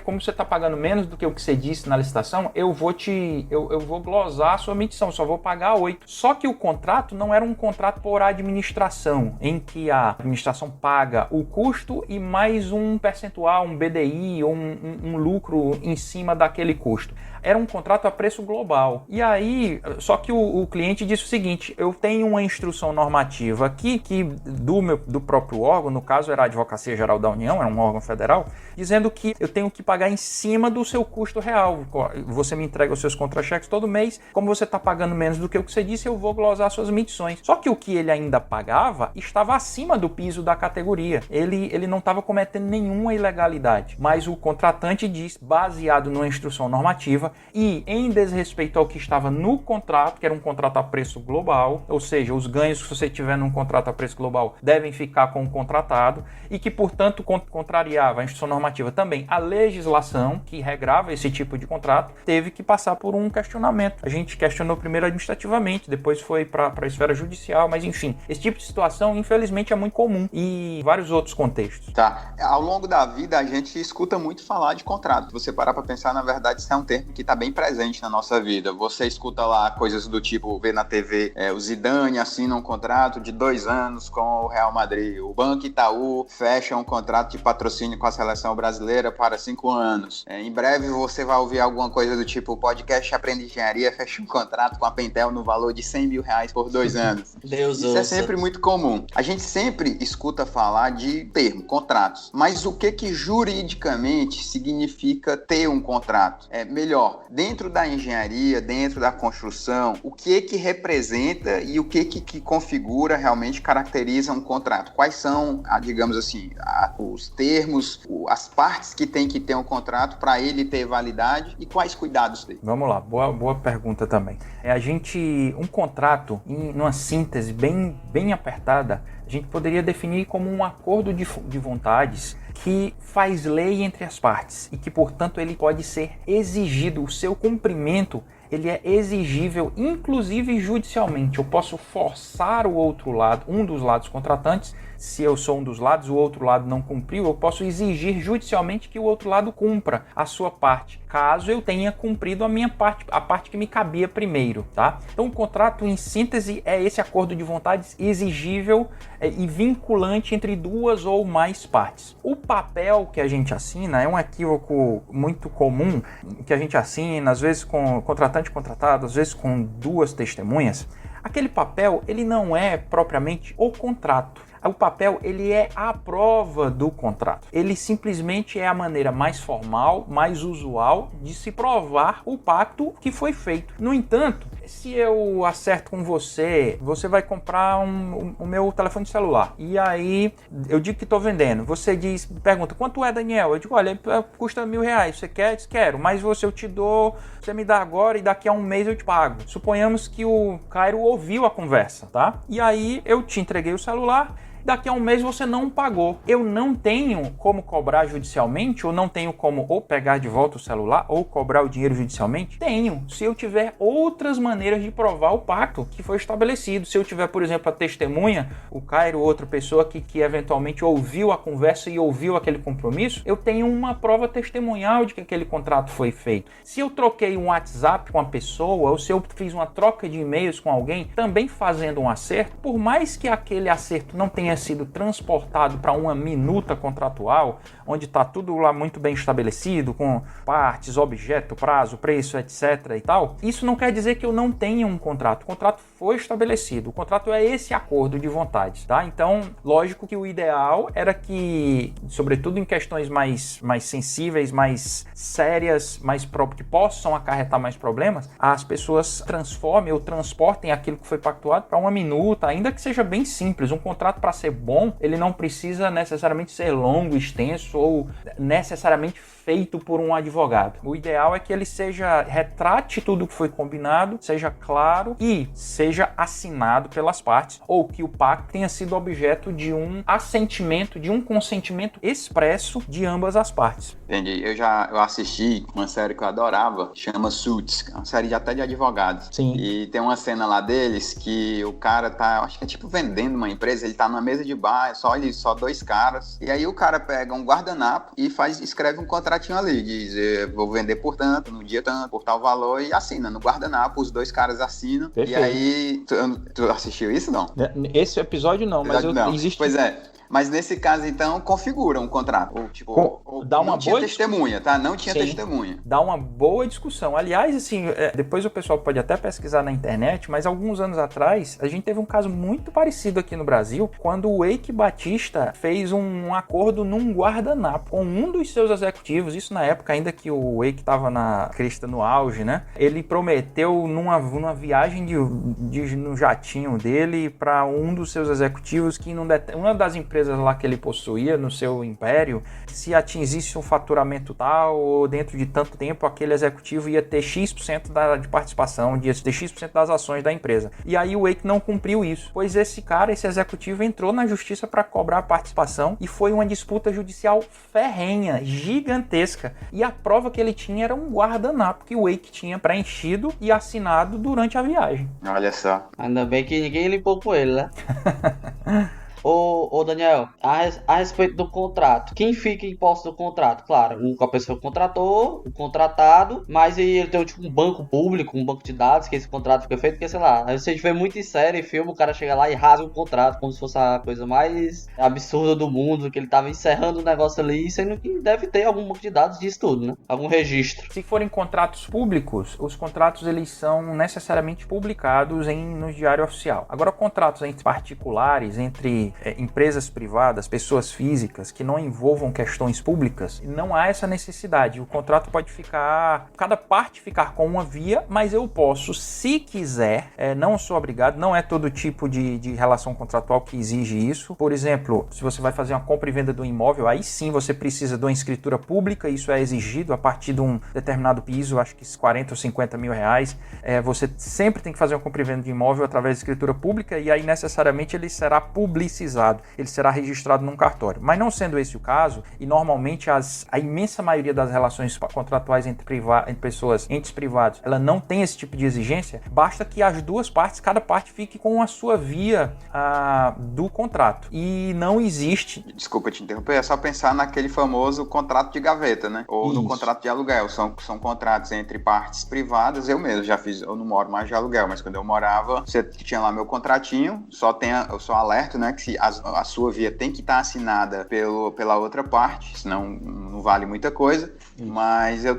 como você está pagando menos do que o que você disse na licitação, eu vou glosar a sua medição, só vou pagar 8. Só que o contrato não era um contrato por administração, em que a administração paga o custo e mais um percentual, um BDI ou um lucro em cima daquele custo. Era um contrato a preço global. E aí, só que o cliente disse o seguinte: eu tenho uma instrução normativa aqui, que do próprio órgão, no caso era a Advocacia Geral da União, era um órgão federal, dizendo que eu tenho que pagar em cima do seu custo real. Você me entrega os seus contra-cheques todo mês, como você está pagando menos do que o que você disse, eu vou glosar suas medições. Só que o que ele ainda pagava estava acima do piso da categoria. Ele não estava cometendo nenhuma ilegalidade, mas o contratante diz, baseado numa instrução normativa e em desrespeito ao que estava no contrato, que era um contrato a preço global, ou seja, os ganhos que você tiver num contrato a preço global devem ficar com o contratado, e que, portanto, contrariava a instrução normativa também a legislação que regrava esse tipo de contrato, teve que passar por um questionamento. A gente questionou primeiro administrativamente, depois foi para a esfera judicial, mas enfim, esse tipo de situação, infelizmente, é muito comum em vários outros contextos. Tá. Ao longo da vida, a gente escuta muito falar de contrato. Se você parar para pensar, na verdade, isso é um termo que está bem presente na nossa vida. Você escuta lá coisas do tipo, vê na TV, o Zidane assina um contrato de 2 anos com o Real Madrid, o Banco Itaú fecha um contrato de patrocínio com a seleção brasileira para 5 anos. Em breve você vai ouvir alguma coisa do tipo, o podcast Aprende Engenharia fecha um contrato com a Pentel no valor de 100 mil reais por 2 anos. Deus Isso é sempre muito comum. A gente sempre escuta falar de termo, contratos. Mas o que juridicamente significa ter um contrato? contrato? Melhor, dentro da engenharia, dentro da construção, o que representa e o que configura, realmente caracteriza um contrato? Quais são, digamos assim, os termos, as partes que tem que ter um contrato para ele ter validade e quais cuidados tem? Vamos lá, boa pergunta também. Um contrato, numa síntese bem apertada, a gente poderia definir como um acordo de vontades que faz lei entre as partes e que, portanto, ele pode ser exigido, o seu cumprimento ele é exigível, inclusive judicialmente. Eu posso forçar o outro lado, um dos lados contratantes, se eu sou um dos lados, o outro lado não cumpriu, eu posso exigir judicialmente que o outro lado cumpra a sua parte, caso eu tenha cumprido a minha parte, a parte que me cabia primeiro, tá? Então o contrato, em síntese, é esse acordo de vontades exigível e vinculante entre duas ou mais partes. O papel que a gente assina é um equívoco muito comum, que a gente assina, às vezes com contratante contratado, às vezes com duas testemunhas. Aquele papel, ele não é propriamente o contrato. O papel, ele é a prova do contrato. Ele simplesmente é a maneira mais formal, mais usual de se provar o pacto que foi feito. No entanto, se eu acerto com você, você vai comprar o meu telefone celular. E aí, eu digo que estou vendendo. Você pergunta, quanto é, Daniel? Eu digo, olha, custa R$1.000. Você quer? Eu disse, quero. Mas eu te dou, você me dá agora e daqui a um mês eu te pago. Suponhamos que o Cairo ouviu a conversa, tá? E aí, eu te entreguei o celular. Daqui a um mês você não pagou. Eu não tenho como cobrar judicialmente, ou não tenho como ou pegar de volta o celular, ou cobrar o dinheiro judicialmente? Tenho, se eu tiver outras maneiras de provar o pacto que foi estabelecido. Se eu tiver, por exemplo, a testemunha, o Cairo, outra pessoa que eventualmente ouviu a conversa e ouviu aquele compromisso, eu tenho uma prova testemunhal de que aquele contrato foi feito. Se eu troquei um WhatsApp com a pessoa, ou se eu fiz uma troca de e-mails com alguém, também fazendo um acerto, por mais que aquele acerto não tenha sido transportado para uma minuta contratual, onde está tudo lá muito bem estabelecido, com partes, objeto, prazo, preço, etc. e tal, isso não quer dizer que eu não tenha um contrato. O contrato foi estabelecido. O contrato é esse acordo de vontades, tá? Então, lógico que o ideal era que, sobretudo em questões mais sensíveis, mais sérias, que possam acarretar mais problemas, as pessoas transformem ou transportem aquilo que foi pactuado para uma minuta, ainda que seja bem simples. Um contrato, para ser bom, ele não precisa necessariamente ser longo, extenso ou necessariamente feito por um advogado. O ideal é que ele retrate tudo o que foi combinado, seja claro e seja assinado pelas partes, ou que o pacto tenha sido objeto de um assentimento, de um consentimento expresso de ambas as partes. Entendi. Eu assisti uma série que eu adorava, chama Suits, uma série até de advogados. Sim. E tem uma cena lá deles que o cara tá, acho que é tipo vendendo uma empresa, ele tá numa mesa de bar, só dois caras, e aí o cara pega um guardanapo e escreve um contratinho ali, diz, vou vender por tanto, no dia tanto, por tal valor, e assina no guardanapo, os dois caras assinam. Perfeito. E aí, tu assistiu isso, não? Esse episódio não, mas existe... Pois é. Mas nesse caso, então, configura um contrato. Dá uma não tinha testemunha, tá? Não tinha testemunha. Dá uma boa discussão. Aliás, assim, depois o pessoal pode até pesquisar na internet, mas alguns anos atrás, a gente teve um caso muito parecido aqui no Brasil, quando o Eike Batista fez um acordo num guardanapo com um dos seus executivos, isso na época ainda que o Eike estava na crista, no auge, né? Ele prometeu numa viagem no jatinho dele para um dos seus executivos que uma das empresas lá que ele possuía no seu império, se atingisse um faturamento tal, ou dentro de tanto tempo aquele executivo ia ter X% de participação, ia ter X% das ações da empresa. E aí o Eike não cumpriu isso, pois esse executivo entrou na justiça para cobrar a participação e foi uma disputa judicial ferrenha, gigantesca. E a prova que ele tinha era um guardanapo que o Eike tinha preenchido e assinado durante a viagem. Olha só. Ainda bem que ninguém limpou com ele, né? Ô Daniel, a respeito do contrato, quem fica em posse do contrato? Claro, a pessoa que contratou, o contratado, mas ele tem tipo um banco público, um banco de dados que esse contrato fica feito, porque sei lá, você vê muito em série, filme, o cara chega lá e rasga o contrato como se fosse a coisa mais absurda do mundo, que ele tava encerrando o negócio ali, sendo que deve ter algum banco de dados disso tudo, né? Algum registro. Se forem contratos públicos, os contratos eles são necessariamente publicados no Diário Oficial. Agora, contratos entre particulares, entre de empresas privadas, pessoas físicas, que não envolvam questões públicas, não há essa necessidade. O contrato pode ficar, cada parte ficar com uma via, mas eu posso, se quiser, não sou obrigado, não é todo tipo de relação contratual que exige isso. Por exemplo, se você vai fazer uma compra e venda de um imóvel, aí sim você precisa de uma escritura pública, isso é exigido a partir de um determinado piso, acho que 40 ou 50 mil reais. Você sempre tem que fazer uma compra e venda de imóvel através de escritura pública e aí necessariamente ele será publicizado, ele será registrado num cartório. Mas não sendo esse o caso, e normalmente a imensa maioria das relações contratuais entre pessoas, entes privados, ela não tem esse tipo de exigência, basta que as duas partes, cada parte fique com a sua via do contrato. E não existe... Desculpa te interromper, é só pensar naquele famoso contrato de gaveta, né? Ou no contrato de aluguel. São contratos entre partes privadas. Eu mesmo já fiz, eu não moro mais de aluguel, mas quando eu morava, você tinha lá meu contratinho, eu só alerto, né, que se a sua via tem que estar assinada pela outra parte, senão não vale muita coisa. Mas eu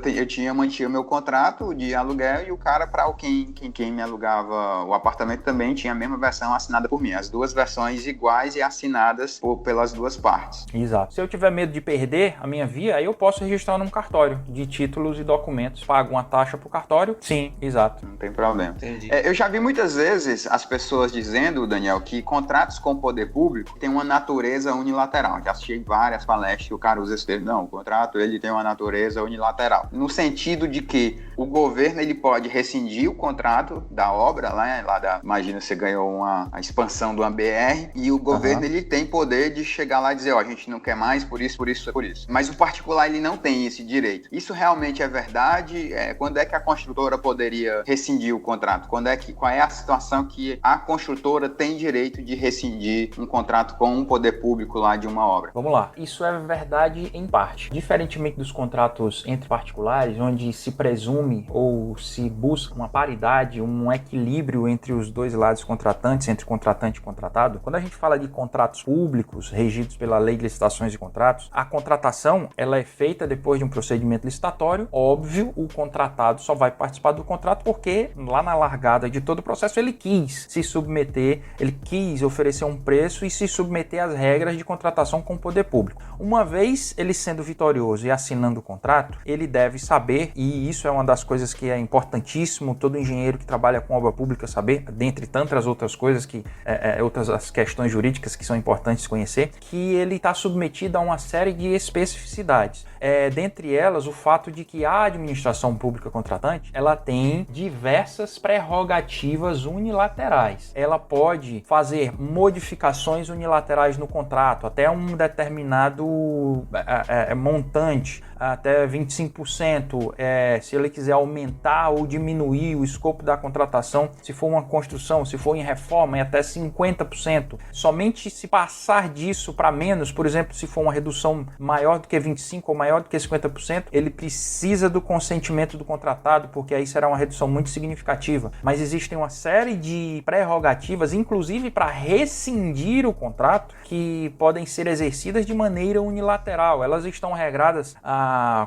mantinha meu contrato de aluguel e o cara, para quem me alugava o apartamento, também tinha a mesma versão assinada por mim. As duas versões iguais e assinadas pelas duas partes. Exato. Se eu tiver medo de perder a minha via, aí eu posso registrar num cartório de títulos e documentos. Pago uma taxa pro cartório? Sim, exato. Não tem problema. Entendi. Eu já vi muitas vezes as pessoas dizendo, Daniel, que contratos com o poder público têm uma natureza unilateral. Já assisti várias palestras que o cara usa esse termo. Não, o contrato ele tem uma natureza unilateral. No sentido de que o governo ele pode rescindir o contrato da obra, imagina você ganhou a expansão de uma BR e o governo ele tem poder de chegar lá e dizer, a gente não quer mais por isso. Mas o particular ele não tem esse direito. Isso realmente é verdade? Quando é que a construtora poderia rescindir o contrato? Qual é a situação que a construtora tem direito de rescindir um contrato com um poder público lá de uma obra? Vamos lá. Isso é verdade em parte. Diferentemente dos contratos entre particulares, onde se presume ou se busca uma paridade, um equilíbrio entre os dois lados contratantes, entre contratante e contratado, quando a gente fala de contratos públicos regidos pela Lei de Licitações e Contratos, a contratação ela é feita depois de um procedimento licitatório. Óbvio, o contratado só vai participar do contrato porque lá na largada de todo o processo ele quis se submeter, ele quis oferecer um preço e se submeter às regras de contratação com o poder público. Uma vez ele sendo vitorioso e assinando o contrato, ele deve saber, e isso é uma das coisas que é importantíssimo todo engenheiro que trabalha com obra pública saber, dentre tantas outras coisas que outras as questões jurídicas que são importantes conhecer, que ele está submetido a uma série de especificidades. Dentre elas, o fato de que a administração pública contratante, ela tem diversas prerrogativas unilaterais. Ela pode fazer modificações unilaterais no contrato, até um determinado montante, até 25%, se ele quiser aumentar ou diminuir o escopo da contratação, se for uma construção, se for em reforma, em até 50%. Somente se passar disso para menos, por exemplo, se for uma redução maior do que 25% ou maior do que 50%, ele precisa do consentimento do contratado, porque aí será uma redução muito significativa. Mas existem uma série de prerrogativas, inclusive para rescindir o contrato, que podem ser exercidas de maneira unilateral. Elas estão regradas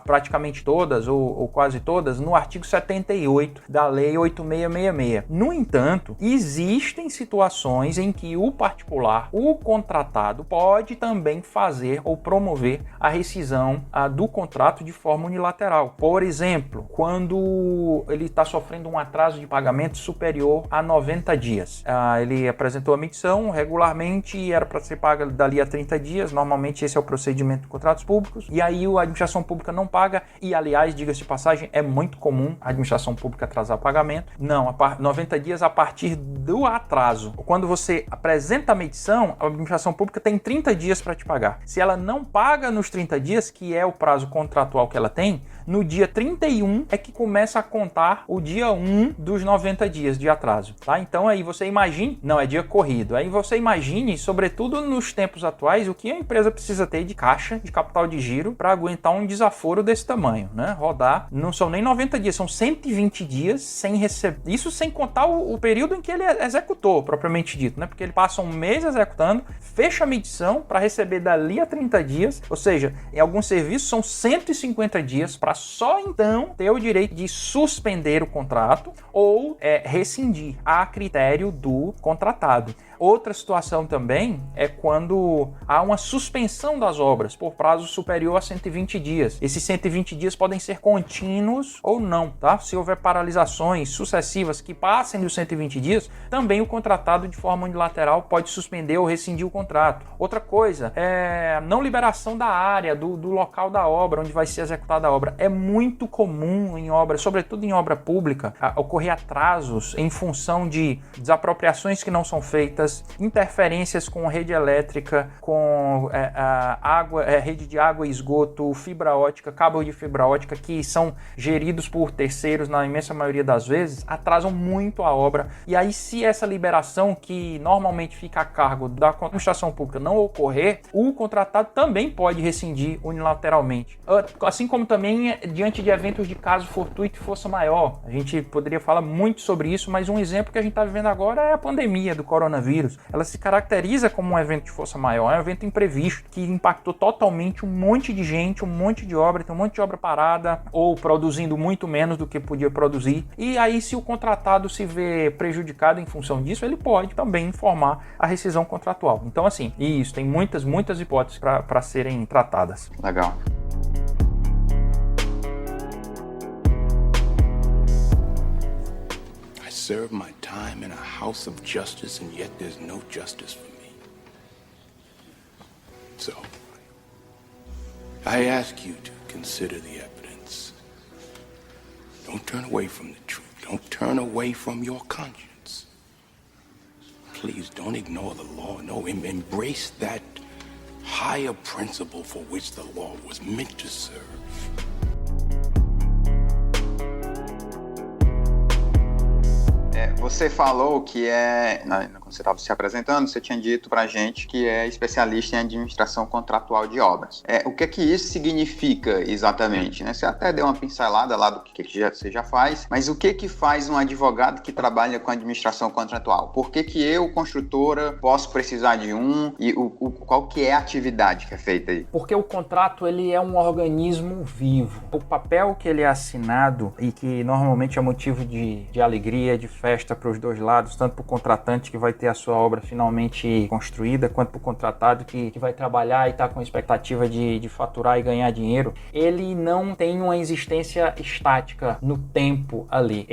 praticamente todas, ou quase todas, no artigo 78 da Lei 8666. No entanto, existem situações em que o particular, o contratado, pode também fazer ou promover a rescisão do contrato de forma unilateral. Por exemplo, quando ele está sofrendo um atraso de pagamento superior a 90 dias. Ele apresentou a medição regularmente e era para ser paga dali a 30 dias. Normalmente esse é o procedimento de contratos públicos. E aí a administração pública não paga. E aliás, diga-se de passagem, é muito comum a administração pública atrasar pagamento. Não, 90 dias a partir do atraso. Quando você apresenta a medição, a administração pública tem 30 dias para te pagar. Se ela não paga nos 30 dias, que é o prazo contratual que ela tem, no dia 31 é que começa a contar o dia 1 dos 90 dias de atraso, tá? Então aí você imagine, não é dia corrido, aí você imagine, sobretudo nos tempos atuais, o que a empresa precisa ter de caixa, de capital de giro para aguentar um desaforo desse tamanho, né? Rodar, não são nem 90 dias, são 120 dias sem receber, isso sem contar o período em que ele executou, propriamente dito, né? Porque ele passa um mês executando, fecha a medição para receber dali a 30 dias, ou seja, em alguns serviços são 150 dias para para só então ter o direito de suspender o contrato ou rescindir a critério do contratado. Outra situação também é quando há uma suspensão das obras por prazo superior a 120 dias. Esses 120 dias podem ser contínuos ou não, tá? Se houver paralisações sucessivas que passem dos 120 dias, também o contratado de forma unilateral pode suspender ou rescindir o contrato. Outra coisa é não liberação da área, do local da obra, onde vai ser executada a obra. É muito comum em obras, sobretudo em obra pública, ocorrer atrasos em função de desapropriações que não são feitas, interferências com rede elétrica, com rede de água e esgoto, fibra ótica, cabo de fibra ótica, que são geridos por terceiros na imensa maioria das vezes, atrasam muito a obra. E aí, se essa liberação, que normalmente fica a cargo da administração pública, não ocorrer, o contratado também pode rescindir unilateralmente. Assim como também diante de eventos de caso fortuito e força maior. A gente poderia falar muito sobre isso, mas um exemplo que a gente está vivendo agora é a pandemia do coronavírus. Ela se caracteriza como um evento de força maior, é um evento imprevisto que impactou totalmente um monte de gente, um monte de obra, tem um monte de obra parada ou produzindo muito menos do que podia produzir. E aí, se o contratado se vê prejudicado em função disso, ele pode também informar a rescisão contratual. Então, assim, isso, tem muitas hipóteses para serem tratadas. Legal. Serve my time in a house of justice, and yet there's no justice for me. So, I ask you to consider the evidence. Don't turn away from the truth. Don't turn away from your conscience. Please don't ignore the law. No, embrace that higher principle for which the law was meant to serve. Você falou que quando você estava se apresentando, você tinha dito pra gente que é especialista em administração contratual de obras. O que é que isso significa exatamente, né? Você até deu uma pincelada lá do que você já faz, mas o que faz um advogado que trabalha com administração contratual? Por que eu, construtora, posso precisar de um e qual que é a atividade que é feita aí? Porque o contrato, ele é um organismo vivo. O papel que ele é assinado e que normalmente é motivo de alegria, de festa para os dois lados, tanto para o contratante que vai ter a sua obra finalmente construída, quanto para o contratado que vai trabalhar e está com a expectativa de faturar e ganhar dinheiro, ele não tem uma existência estática no tempo ali.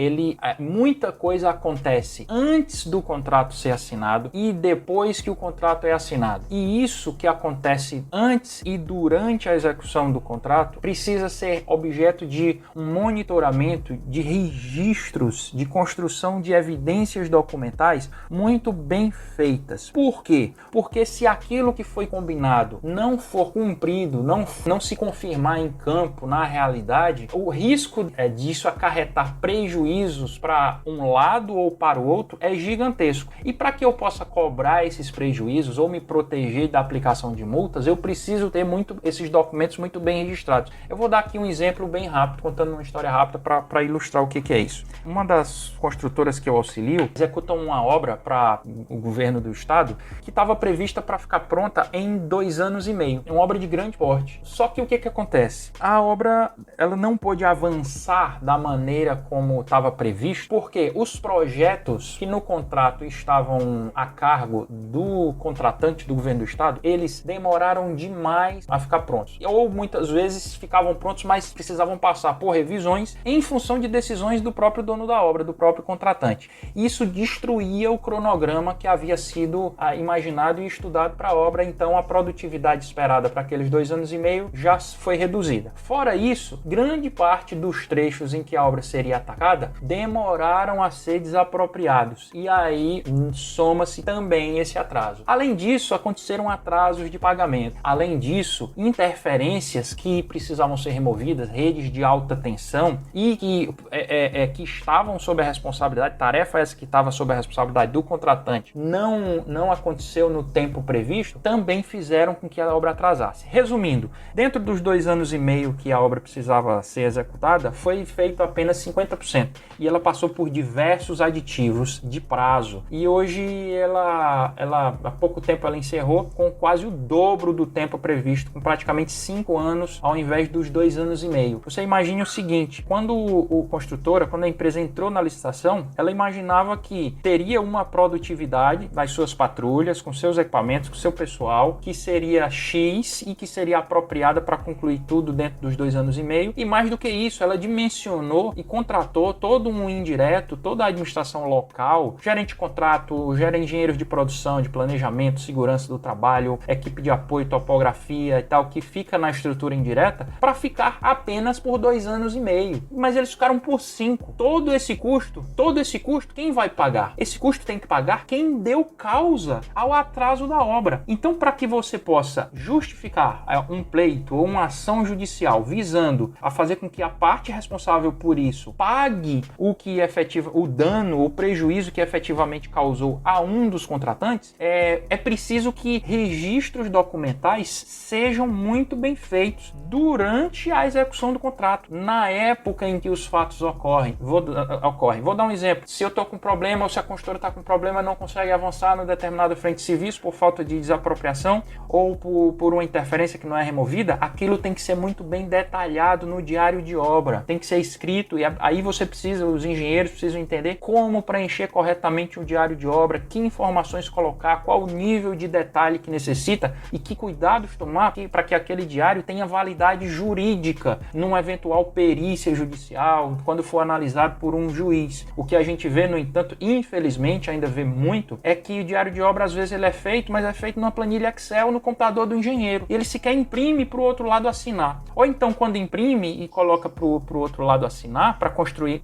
Muita coisa acontece antes do contrato ser assinado e depois que o contrato é assinado. E isso que acontece antes e durante a execução do contrato precisa ser objeto de um monitoramento, de registros, de construção de evidências documentais muito bem feitas. Por quê? Porque se aquilo que foi combinado não for cumprido, não se confirmar em campo, na realidade, o risco disso acarretar prejuízos para um lado ou para o outro é gigantesco. E para que eu possa cobrar esses prejuízos ou me proteger da aplicação de multas, eu preciso ter esses documentos muito bem registrados. Eu vou dar aqui um exemplo bem rápido, contando uma história rápida para ilustrar o que é isso. Uma das construtoras que eu auxilio executam uma obra para o governo do estado que estava prevista para ficar pronta em 2 anos e meio. É uma obra de grande porte. Só que o que acontece? A obra ela não pôde avançar da maneira como estava previsto, porque os projetos que no contrato estavam a cargo do contratante do governo do estado, eles demoraram demais a ficar prontos. Ou muitas vezes ficavam prontos, mas precisavam passar por revisões em função de decisões do próprio dono da obra, do próprio contratante. Isso destruía o cronograma que havia sido imaginado e estudado para a obra, então a produtividade esperada para aqueles 2 anos e meio já foi reduzida. Fora isso, grande parte dos trechos em que a obra seria atacada demoraram a ser desapropriados, e aí soma-se também esse atraso. Além disso, aconteceram atrasos de pagamento. Além disso, interferências que precisavam ser removidas, redes de alta tensão e que estavam sob a responsabilidade, tarefa essa que estava sob a responsabilidade do contratante não aconteceu no tempo previsto, também fizeram com que a obra atrasasse. Resumindo, dentro dos 2 anos e meio que a obra precisava ser executada, foi feito apenas 50%. E ela passou por diversos aditivos de prazo. E hoje ela há pouco tempo ela encerrou com quase o dobro do tempo previsto, com praticamente 5 anos ao invés dos 2 anos e meio. Você imagine o seguinte, quando a empresa entrou na licitação, ela imaginava que teria uma produtividade das suas patrulhas, com seus equipamentos, com seu pessoal, que seria X e que seria apropriada para concluir tudo dentro dos 2 anos e meio. E mais do que isso, ela dimensionou e contratou todo um indireto, toda a administração local, gerente de contrato, engenheiros de produção, de planejamento, segurança do trabalho, equipe de apoio, topografia e tal, que fica na estrutura indireta, para ficar apenas por 2 anos e meio. Mas eles ficaram por 5. Todo esse custo, quem vai pagar? Esse custo tem que pagar quem deu causa ao atraso da obra. Então, para que você possa justificar um pleito ou uma ação judicial visando a fazer com que a parte responsável por isso pague o dano, o prejuízo que efetivamente causou a um dos contratantes, é preciso que registros documentais sejam muito bem feitos durante a execução do contrato, na época em que os fatos ocorrem. Vou dar um exemplo. Se eu estou com problema ou se a construtora está com problema, não consegue avançar no determinado frente de serviço por falta de desapropriação ou por uma interferência que não é removida, aquilo tem que ser muito bem detalhado no diário de obra, tem que ser escrito, e aí os engenheiros precisam entender como preencher corretamente o diário de obra, que informações colocar, qual o nível de detalhe que necessita e que cuidados tomar para que aquele diário tenha validade jurídica numa eventual perícia judicial, quando for analisado por um juiz. O que a gente vê, no entanto, infelizmente ainda vê muito, é que o diário de obra às vezes ele é feito, mas é feito numa planilha Excel no computador do engenheiro. E ele sequer imprime para o outro lado assinar. Ou então, quando imprime e coloca para o outro lado assinar, para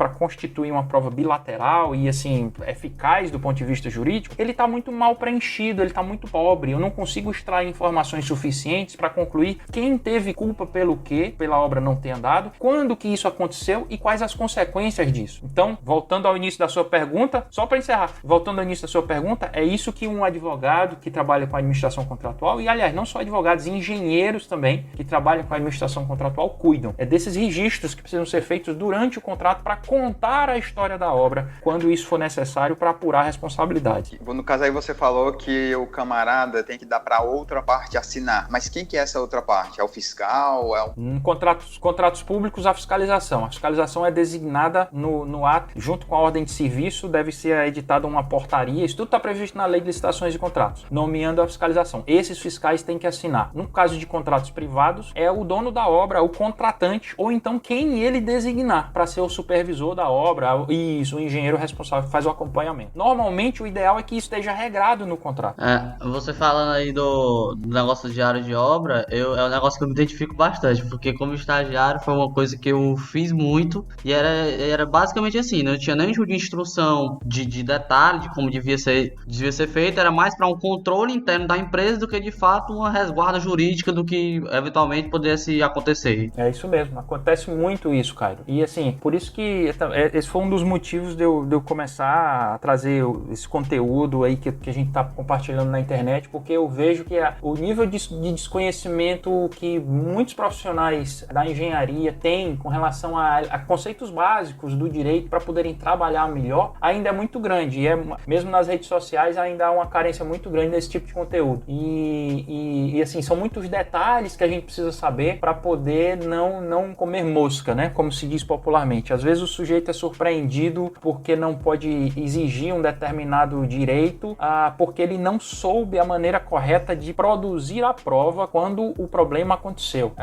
constituir uma prova bilateral e assim eficaz do ponto de vista jurídico, ele está muito mal preenchido, ele está muito pobre. Eu não consigo extrair informações suficientes para concluir quem teve culpa pela obra não ter andado, quando que isso aconteceu e quais as consequências disso. Então, voltando ao início da sua pergunta, só para encerrar, é isso que um advogado que trabalha com administração contratual, e aliás, não só advogados, engenheiros também que trabalham com administração contratual cuidam. É desses registros que precisam ser feitos durante o contrato para contar a história da obra, quando isso for necessário para apurar a responsabilidade. No caso aí você falou que o camarada tem que dar para outra parte assinar, mas quem que é essa outra parte? É o fiscal? Em contratos públicos, a fiscalização. A fiscalização é designada no ato, junto com a ordem de serviço, deve ser editada uma portaria, isso tudo está previsto na lei de licitações e contratos, nomeando a fiscalização. Esses fiscais têm que assinar. No caso de contratos privados, é o dono da obra, o contratante, ou então quem ele designar para ser o supervisor da obra, isso, o engenheiro responsável que faz o acompanhamento. Normalmente, o ideal é que isso esteja regrado no contrato. Você falando aí do negócio do diário de obra, é um negócio que eu me identifico bastante, porque como estagiário foi uma coisa que eu fiz muito, e era basicamente assim, não tinha nem de instrução de detalhe de como devia ser feito, era mais para um controle interno da empresa do que de fato uma resguarda jurídica do que eventualmente pudesse acontecer. É isso mesmo, acontece muito isso, Caio. E assim, por isso que esse foi um dos motivos de eu começar a trazer esse conteúdo aí que a gente está compartilhando na internet, porque eu vejo que o nível de desconhecimento que muitos profissionais da engenharia têm com relação a conceitos básicos do direito para poderem trabalhar melhor ainda é muito grande. E mesmo nas redes sociais ainda há uma carência muito grande desse tipo de conteúdo. E assim, são muitos detalhes que a gente precisa saber para poder não comer mosca, né? Como se diz popularmente. Às vezes o sujeito é surpreendido porque não pode exigir um determinado direito, porque ele não soube a maneira correta de produzir a prova quando o problema aconteceu.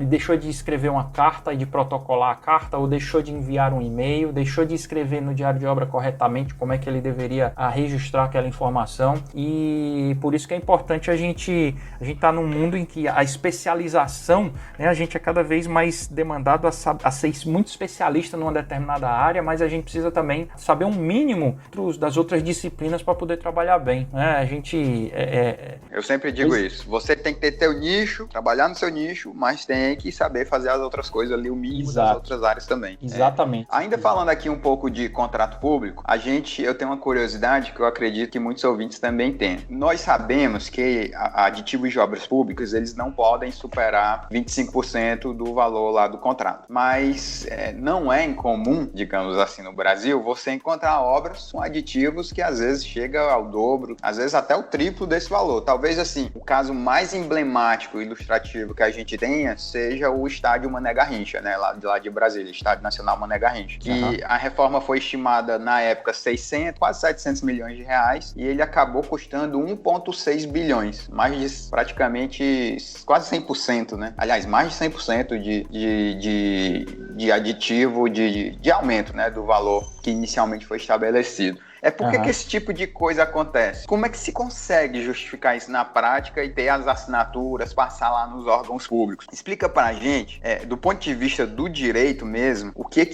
Deixou de escrever uma carta e de protocolar a carta, ou deixou de enviar um e-mail, deixou de escrever no diário de obra corretamente como é que ele deveria registrar aquela informação. E por isso que é importante a gente tá num mundo em que a especialização, né, a gente é cada vez mais demandado a ser muito especialista numa determinada área, mas a gente precisa também saber um mínimo das outras disciplinas para poder trabalhar bem, né? Eu sempre digo isso. Você tem que ter teu nicho, trabalhar no seu nicho, mas tem que saber fazer as outras coisas ali, o mínimo das outras áreas também. Exatamente. Ainda falando aqui um pouco de contrato público, eu tenho uma curiosidade que eu acredito que muitos ouvintes também têm. Nós sabemos que aditivos de obras públicas, eles não podem superar 25% do valor lá do contrato. Mas não é incomum, digamos assim, no Brasil, você encontrar obras com aditivos que às vezes chega ao dobro, às vezes até o triplo desse valor. Talvez, assim, o caso mais emblemático e ilustrativo que a gente tenha seja o estádio Mané Garrincha, né, lá de Brasília, Estádio Nacional Mané Garrincha, que a reforma foi estimada na época 600, quase 700 milhões de reais, e ele acabou custando 1,6 bilhões, mais de praticamente quase 100%, né? Aliás, mais de 100% de aditivo, de aumento, né, do valor que inicialmente foi estabelecido. Por que esse tipo de coisa acontece? Como é que se consegue justificar isso na prática e ter as assinaturas, passar lá nos órgãos públicos? Explica pra gente, do ponto de vista do direito mesmo, o que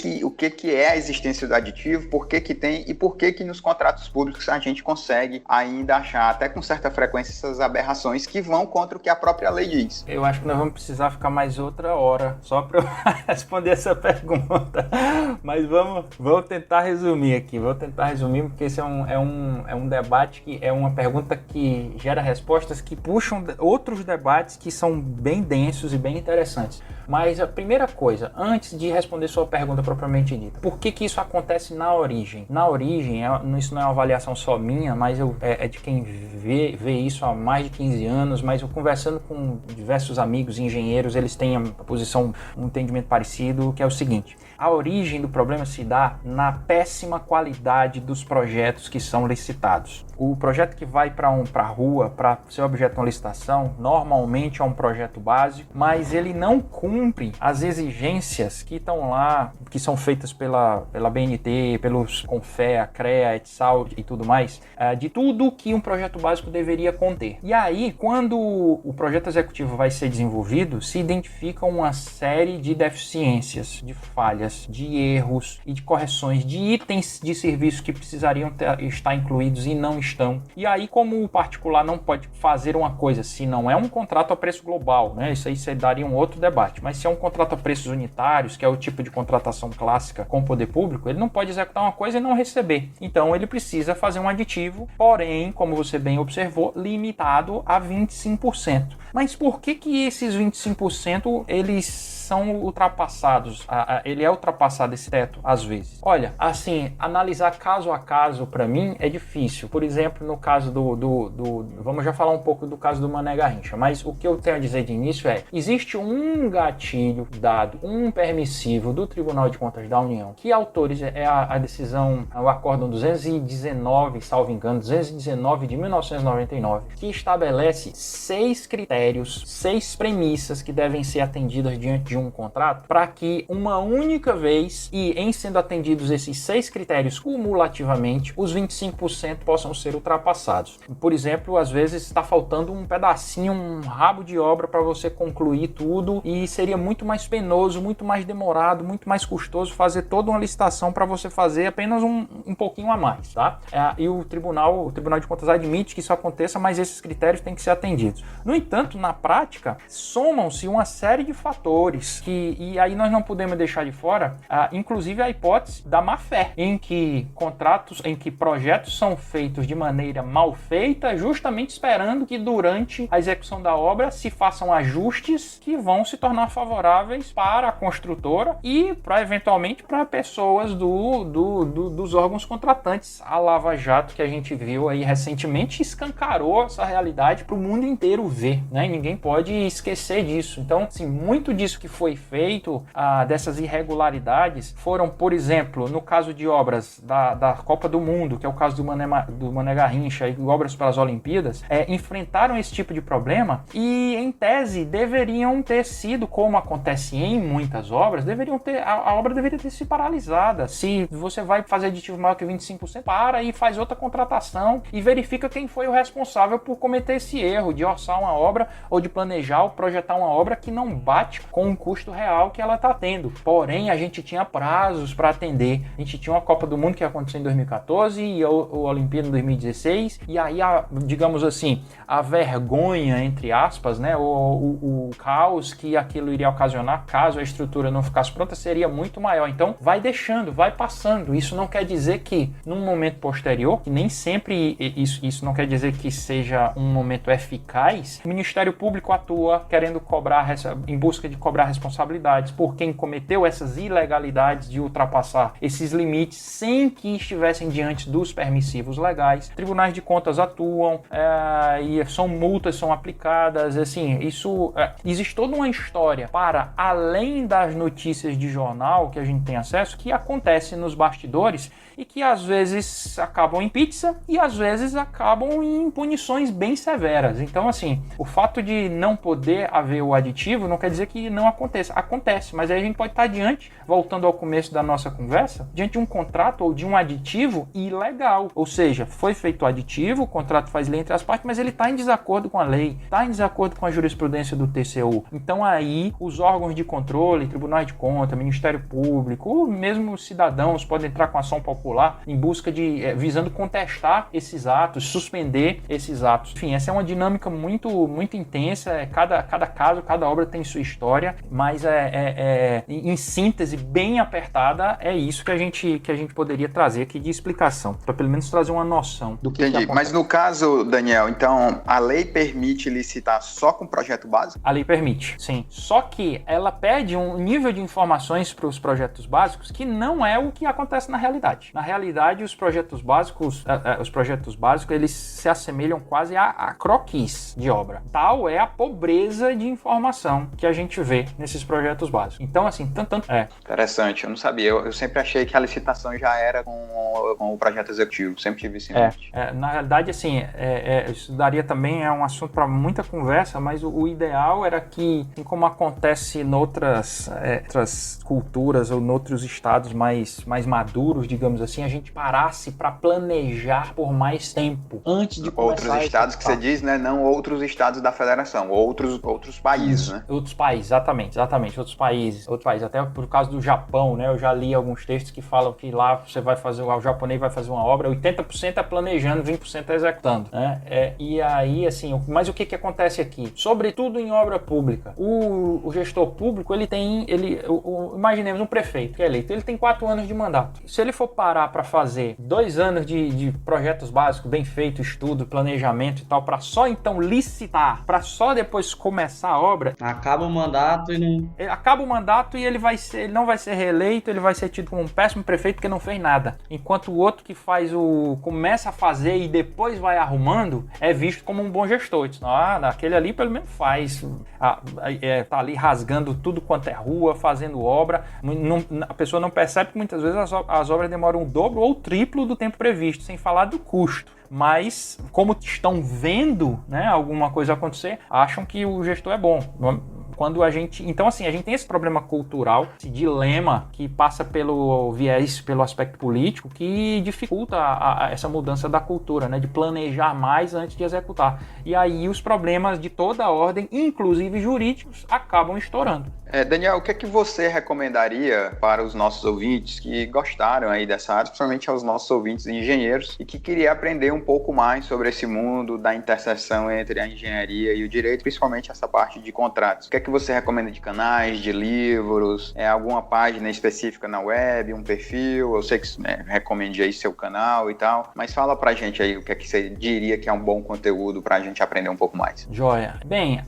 é a existência do aditivo, por que tem e por que nos contratos públicos a gente consegue ainda achar, até com certa frequência, essas aberrações que vão contra o que a própria lei diz. Eu acho que nós vamos precisar ficar mais outra hora só para eu responder essa pergunta. Mas vamos tentar resumir aqui. Porque esse é um debate que é uma pergunta que gera respostas que puxam outros debates que são bem densos e bem interessantes. Mas a primeira coisa, antes de responder sua pergunta propriamente dita, por que isso acontece na origem? Na origem, isso não é uma avaliação só minha, mas é de quem vê isso há mais de 15 anos, mas eu conversando com diversos amigos engenheiros, eles têm um entendimento parecido, que é o seguinte: a origem do problema se dá na péssima qualidade dos projetos que são licitados. O projeto que vai para a rua, para ser objeto de uma licitação, normalmente é um projeto básico, mas ele não cumpre as exigências que estão lá, que são feitas pela BNT, pelos CONFEA, CREA, ETSAL e tudo mais, de tudo que um projeto básico deveria conter. E aí, quando o projeto executivo vai ser desenvolvido, se identificam uma série de deficiências, de falhas, de erros e de correções de itens de serviço que precisariam estar incluídos e não estão. E aí, como o particular não pode fazer uma coisa se não é um contrato a preço global, né? Isso aí daria um outro debate. Mas se é um contrato a preços unitários, que é o tipo de contratação clássica com o poder público, ele não pode executar uma coisa e não receber. Então, ele precisa fazer um aditivo, porém, como você bem observou, limitado a 25%. Mas por que esses 25% eles são ultrapassados? Ele é ultrapassado, esse teto, às vezes. Olha, assim, analisar caso a caso, para mim, é difícil. Por exemplo, no caso vamos já falar um pouco do caso do Mané Garrincha, mas o que eu tenho a dizer de início existe um gatilho dado, um permissivo do Tribunal de Contas da União, que autoriza a decisão, o acórdão 219, salvo engano, 219 de 1999, que estabelece 6 critérios, 6 premissas que devem ser atendidas diante de um contrato, para que uma única vez, e em sendo atendidos esses 6 critérios cumulativamente, os 25% possam ser ultrapassados. Por exemplo, às vezes está faltando um pedacinho, um rabo de obra para você concluir tudo, e seria muito mais penoso, muito mais demorado, muito mais custoso fazer toda uma licitação para você fazer apenas um pouquinho a mais, tá? E o Tribunal de Contas admite que isso aconteça, mas esses critérios têm que ser atendidos. No entanto, na prática, somam-se uma série de fatores e aí nós não podemos deixar de fora, inclusive a hipótese da má-fé, em que projetos são feitos de maneira mal feita, justamente esperando que durante a execução da obra se façam ajustes que vão se tornar favoráveis para a construtora e eventualmente para pessoas dos órgãos contratantes. A Lava Jato, que a gente viu aí recentemente, escancarou essa realidade para o mundo inteiro ver, né? E ninguém pode esquecer disso. Então, assim, muito disso que foi feito, dessas irregularidades, foram, por exemplo, no caso de obras da Copa do Mundo, que é o caso do Mané Garrincha, e obras para as Olimpíadas, enfrentaram esse tipo de problema e, em tese, deveriam ter sido, como acontece em muitas obras, a obra deveria ter sido paralisada. Se você vai fazer aditivo maior que 25%, para e faz outra contratação e verifica quem foi o responsável por cometer esse erro de orçar uma obra ou de planejar ou projetar uma obra que não bate com o custo real que ela está tendo. Porém, a gente tinha prazos para atender. A gente tinha uma Copa do Mundo que aconteceu em 2014 e a Olimpíada em 2016, e aí, digamos assim, a vergonha, entre aspas, né, o caos que aquilo iria ocasionar, caso a estrutura não ficasse pronta, seria muito maior. Então, vai deixando, vai passando. Isso não quer dizer que, num momento posterior, que nem sempre isso não quer dizer que seja um momento eficaz, o Ministério Público atua querendo cobrar, em busca de cobrar responsabilidades por quem cometeu essas ilegalidades de ultrapassar esses limites sem que estivessem diante dos permissivos legais. Tribunais de contas atuam, e multas são aplicadas, assim, existe toda uma história para além das notícias de jornal que a gente tem acesso, que acontece nos bastidores e que às vezes acabam em pizza e às vezes acabam em punições bem severas. Então, assim, o fato de não poder haver o aditivo não quer dizer que não aconteça. Acontece, mas aí a gente pode estar diante, voltando ao começo da nossa conversa, diante de um contrato ou de um aditivo ilegal. Ou seja, foi feito o aditivo, o contrato faz lei entre as partes, mas ele está em desacordo com a lei, está em desacordo com a jurisprudência do TCU. Então aí, os órgãos de controle, tribunais de contas, Ministério Público, ou mesmo os cidadãos podem entrar com ação popular em busca de, visando contestar esses atos, suspender esses atos. Enfim, essa é uma dinâmica muito, muito intensa, cada caso, cada obra tem sua história, mas em síntese bem apertada, é isso que a gente poderia trazer aqui de explicação, para pelo menos trazer uma noção do que Entendi. Mas no caso, Daniel, então, a lei permite licitar só com projeto básico? A lei permite, sim. Só que ela pede um nível de informações para os projetos básicos que não é o que acontece na realidade. Na realidade, os projetos básicos, eles se assemelham quase a croquis de obra. Tal é a pobreza de informação que a gente vê nesses projetos básicos. Então, assim, tanto. Interessante, eu não sabia. Eu sempre achei que a licitação já era com o projeto executivo. Sempre tive isso em mente. Na realidade, assim, isso daria também um assunto para muita conversa, mas o ideal era que, assim como acontece em outras culturas ou em outros estados mais maduros, digamos assim, a gente parasse para planejar por mais tempo antes de começar. Outros estados que você diz, né? Não outros estados da federação, outros países, isso, né? Outros países, exatamente, outros países. Até por causa do Japão, né? Eu já li alguns textos que falam que lá você vai fazer, o japonês vai fazer uma obra, 80% é planejando, 20% é executando, né? E aí, assim, mas o que acontece aqui? Sobretudo em obra pública, o gestor público, imaginemos um prefeito que é eleito, ele tem 4 anos de mandato. Se ele for parar para fazer 2 anos de projetos básicos, bem feito, estudo, planejamento e tal, para só então licitar, para só depois começar a obra, acaba o mandato e não... Acaba o mandato e ele não vai ser reeleito, ele vai ser tido como um péssimo prefeito porque não fez nada. Enquanto o outro que começa a fazer e depois vai arrumando, é visto como um bom gestor. Diz, aquele ali pelo menos faz, tá ali rasgando tudo quanto é rua, fazendo obra. A pessoa não percebe que muitas vezes as obras demoram o dobro ou o triplo do tempo previsto, sem falar do custo. Mas, como estão vendo, né, alguma coisa acontecer, acham que o gestor é bom. Então, assim, a gente tem esse problema cultural, esse dilema que passa pelo viés, pelo aspecto político, que dificulta essa mudança da cultura, né? De planejar mais antes de executar. E aí os problemas de toda a ordem, inclusive jurídicos, acabam estourando. Daniel, o que é que você recomendaria para os nossos ouvintes que gostaram aí dessa área, principalmente aos nossos ouvintes engenheiros, e que queria aprender um pouco mais sobre esse mundo da interseção entre a engenharia e o direito, principalmente essa parte de contratos? O que é que você recomenda de canais, de livros, alguma página específica na web, um perfil? Eu sei que recomende aí seu canal e tal, mas fala pra gente aí o que é que você diria que é um bom conteúdo pra gente aprender um pouco mais. Joia. Bem,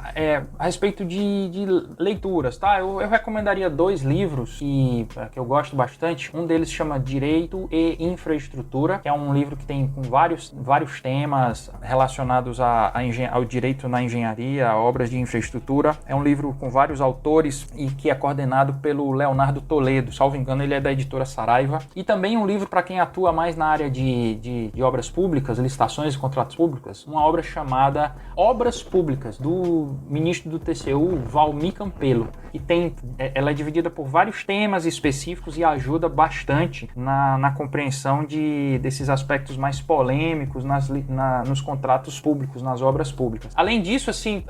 a respeito de leituras, tá? Eu recomendaria 2 livros que eu gosto bastante. Um deles chama Direito e Infraestrutura, que é um livro que tem vários temas relacionados ao direito na engenharia, obras de infraestrutura. É um livro com vários autores e que é coordenado pelo Leonardo Toledo. Salvo engano, ele é da editora Saraiva. E também um livro para quem atua mais na área de obras públicas, licitações e contratos públicos, uma obra chamada Obras Públicas, do ministro do TCU, Valmir Campelo. Ela é dividida por vários temas específicos e ajuda bastante na compreensão desses aspectos mais polêmicos nos contratos públicos, nas obras públicas. Além disso, assim,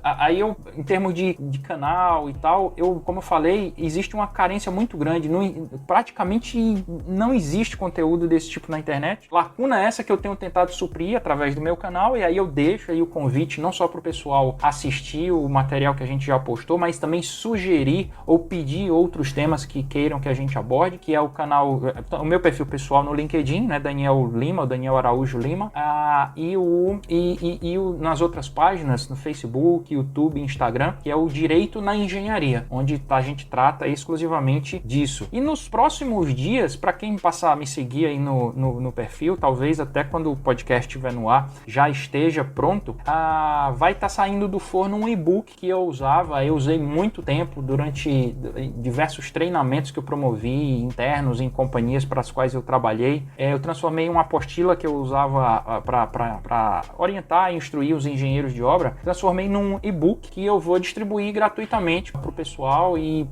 em termos de canal e tal, como eu falei, existe uma carência muito grande. Praticamente não existe conteúdo desse tipo na internet. Lacuna essa que eu tenho tentado suprir através do meu canal, e aí eu deixo aí o convite não só para o pessoal assistir o material que a gente já postou, mas também sugerir sugerir ou pedir outros temas que queiram que a gente aborde, que é o canal, o meu perfil pessoal no LinkedIn, né, Daniel Lima, o Daniel Araújo Lima, nas outras páginas, no Facebook, YouTube, Instagram, que é o Direito na Engenharia, onde a gente trata exclusivamente disso. E nos próximos dias, para quem passar a me seguir aí no perfil, talvez até quando o podcast estiver no ar já esteja pronto, vai estar saindo do forno um e-book que eu usei muito tempo durante diversos treinamentos que eu promovi internos em companhias para as quais eu trabalhei. Eu transformei uma apostila que eu usava para orientar e instruir os engenheiros de obra, transformei num e-book que eu vou distribuir gratuitamente para o pessoal e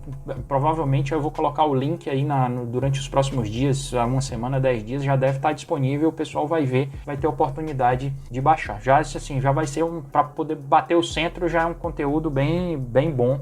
provavelmente eu vou colocar o link aí durante os próximos dias, uma semana, 10 dias, já deve estar disponível, o pessoal vai ver, vai ter oportunidade de baixar. Já assim, já vai ser para poder bater o centro, já é um conteúdo bem bom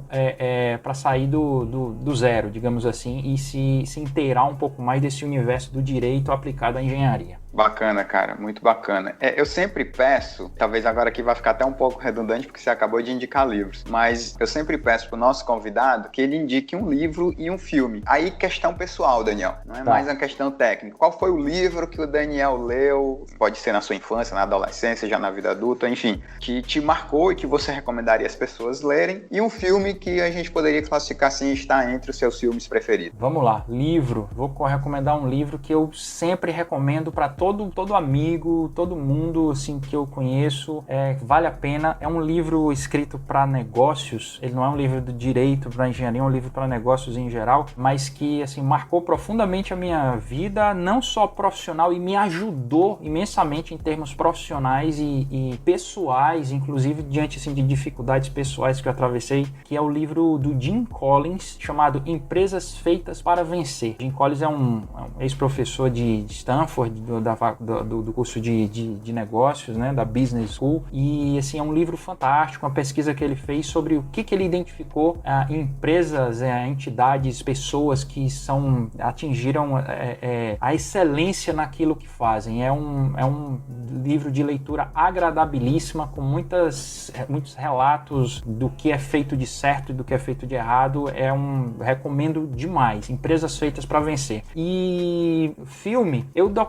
para sair do zero, digamos assim, e se inteirar um pouco mais desse universo do direito aplicado à engenharia. Bacana, cara, muito bacana. Eu sempre peço, talvez agora aqui vai ficar até um pouco redundante porque você acabou de indicar livros, mas eu sempre peço pro nosso convidado que ele indique um livro e um filme. Aí questão pessoal, Daniel, não é mais uma questão técnica. Qual foi o livro que o Daniel leu, pode ser na sua infância, na adolescência, já na vida adulta, enfim, que te marcou e que você recomendaria as pessoas lerem, e um filme que a gente poderia classificar assim, está entre os seus filmes preferidos? Vamos lá, livro. Vou recomendar um livro que eu sempre recomendo para todo amigo, todo mundo assim, que eu conheço, vale a pena. É um livro escrito para negócios, ele não é um livro de direito para engenharia, é um livro para negócios em geral, mas que assim, marcou profundamente a minha vida, não só profissional, e me ajudou imensamente em termos profissionais e pessoais, inclusive diante assim, de dificuldades pessoais que eu atravessei, que é o livro do Jim Collins, chamado Empresas Feitas para Vencer. Jim Collins é um ex-professor de Stanford, do curso de negócios, né, da Business School, e assim, é um livro fantástico, uma pesquisa que ele fez sobre o que ele identificou em empresas, entidades, pessoas que atingiram a excelência naquilo que fazem. É um livro de leitura agradabilíssima, com muitos relatos do que é feito de certo e do que é feito de errado. Recomendo demais. Empresas Feitas para Vencer. E filme,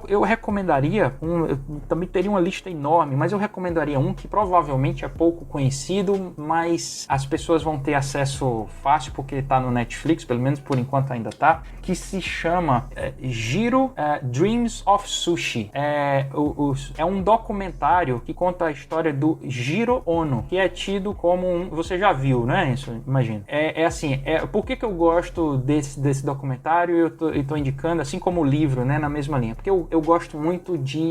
eu recomendaria eu também teria uma lista enorme, mas eu recomendaria um que provavelmente é pouco conhecido, mas as pessoas vão ter acesso fácil porque está no Netflix, pelo menos por enquanto ainda está, que se chama Jiro Dreams of Sushi. É um documentário que conta a história do Jiro Ono, que é tido como você já viu, né? Isso, imagina. Por que eu gosto desse documentário? Eu estou indicando, assim como o livro, né, na mesma linha, porque eu gosto muito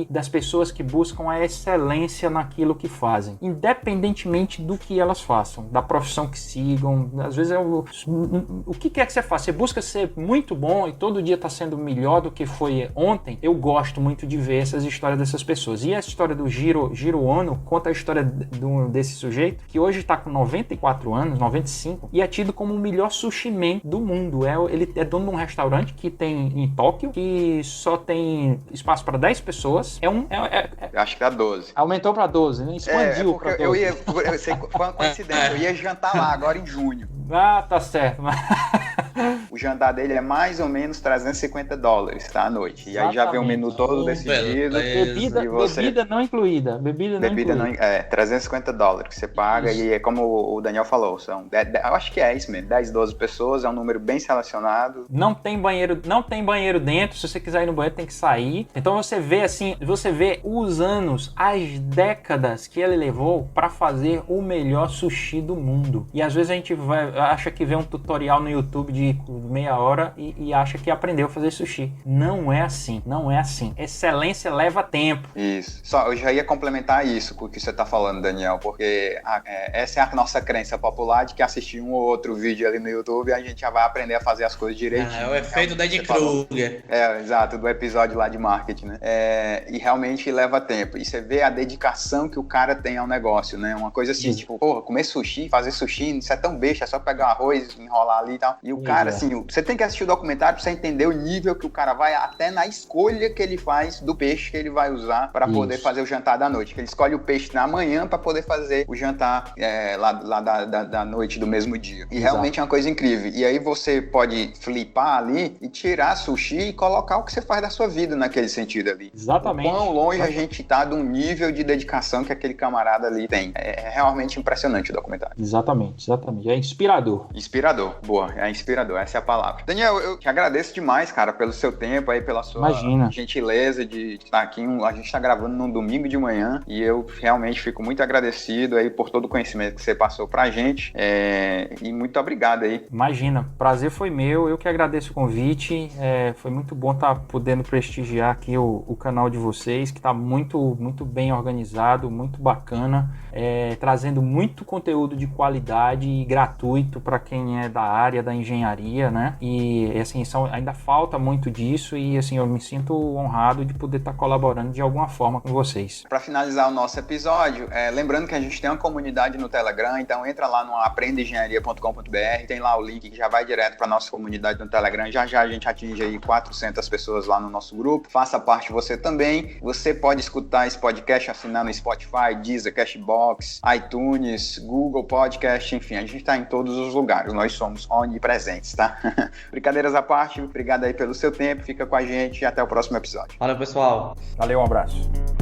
das pessoas que buscam a excelência naquilo que fazem, independentemente do que elas façam, da profissão que sigam. Às vezes o que quer que você faça, você busca ser muito bom e todo dia está sendo melhor do que foi ontem. Eu gosto muito de ver essas histórias dessas pessoas. E a história do Jiro Ono conta a história desse sujeito que hoje está com 94 anos, 95, e é tido como o melhor sushi man do mundo. Ele é dono de um restaurante que tem em Tóquio, que só tem espaço para 10 pessoas. Acho que dá 12. Aumentou para 12, né? Expandiu para 12. Foi uma coincidência, eu ia jantar lá agora em junho. Ah, tá certo. O jantar dele é mais ou menos $350, tá, à noite. E aí já vem o menu todo decidido. Bebida não incluída. Bebida não incluída. $350 que você paga. Isso. E é como o Daniel falou, eu acho que é isso mesmo, 10, 12 pessoas, é um número bem selecionado. Não tem banheiro dentro, se você quiser ir no banheiro tem que sair. Então você vê os anos, as décadas que ele levou para fazer o melhor sushi do mundo. E às vezes a gente acha que vê um tutorial no YouTube de meia hora e acha que aprendeu a fazer sushi. Não é assim. Excelência leva tempo. Isso. Eu já ia complementar isso com o que você tá falando, Daniel, porque essa é a nossa crença popular de que assistir um ou outro vídeo ali no YouTube a gente já vai aprender a fazer as coisas direitinho. É o efeito da Ed Kruger. Exato, do episódio lá de marketing, né? E realmente leva tempo. E você vê a dedicação que o cara tem ao negócio, né? Uma coisa assim, tipo, comer sushi, fazer sushi, isso é tão besta, é só pegar arroz, enrolar ali e tal. E o cara cara, assim, você tem que assistir o documentário pra você entender o nível que o cara vai, até na escolha que ele faz do peixe que ele vai usar para poder fazer o jantar da noite. Que ele escolhe o peixe na manhã para poder fazer o jantar lá da noite do mesmo dia. E realmente é uma coisa incrível. E aí você pode flipar ali e tirar sushi e colocar o que você faz da sua vida naquele sentido ali. Exatamente. O quão longe a gente tá de um nível de dedicação que aquele camarada ali tem. É realmente impressionante o documentário. Exatamente. É inspirador. Inspirador. Boa, é inspirador. Essa é a palavra. Daniel, eu te agradeço demais, cara, pelo seu tempo aí, pela sua gentileza de estar aqui. A gente tá gravando num domingo de manhã e eu realmente fico muito agradecido aí por todo o conhecimento que você passou pra gente. E muito obrigado aí. Imagina, prazer foi meu, eu que agradeço o convite. Foi muito bom estar podendo prestigiar aqui o canal de vocês, que tá muito, muito bem organizado, muito bacana, trazendo muito conteúdo de qualidade e gratuito para quem é da área da engenharia, né? E assim, ainda falta muito disso e assim, eu me sinto honrado de poder estar colaborando de alguma forma com vocês. Para finalizar o nosso episódio, lembrando que a gente tem uma comunidade no Telegram, então entra lá no aprendeengenharia.com.br, tem lá o link que já vai direto para nossa comunidade no Telegram. Já a gente atinge aí 400 pessoas lá no nosso grupo. Faça parte você também. Você pode escutar esse podcast, assinar no Spotify, Deezer, Cashbox, iTunes, Google Podcast, enfim, a gente está em todos os lugares. Nós somos onipresentes, tá? Brincadeiras à parte, obrigado aí pelo seu tempo, fica com a gente e até o próximo episódio. Valeu, pessoal. Valeu, um abraço.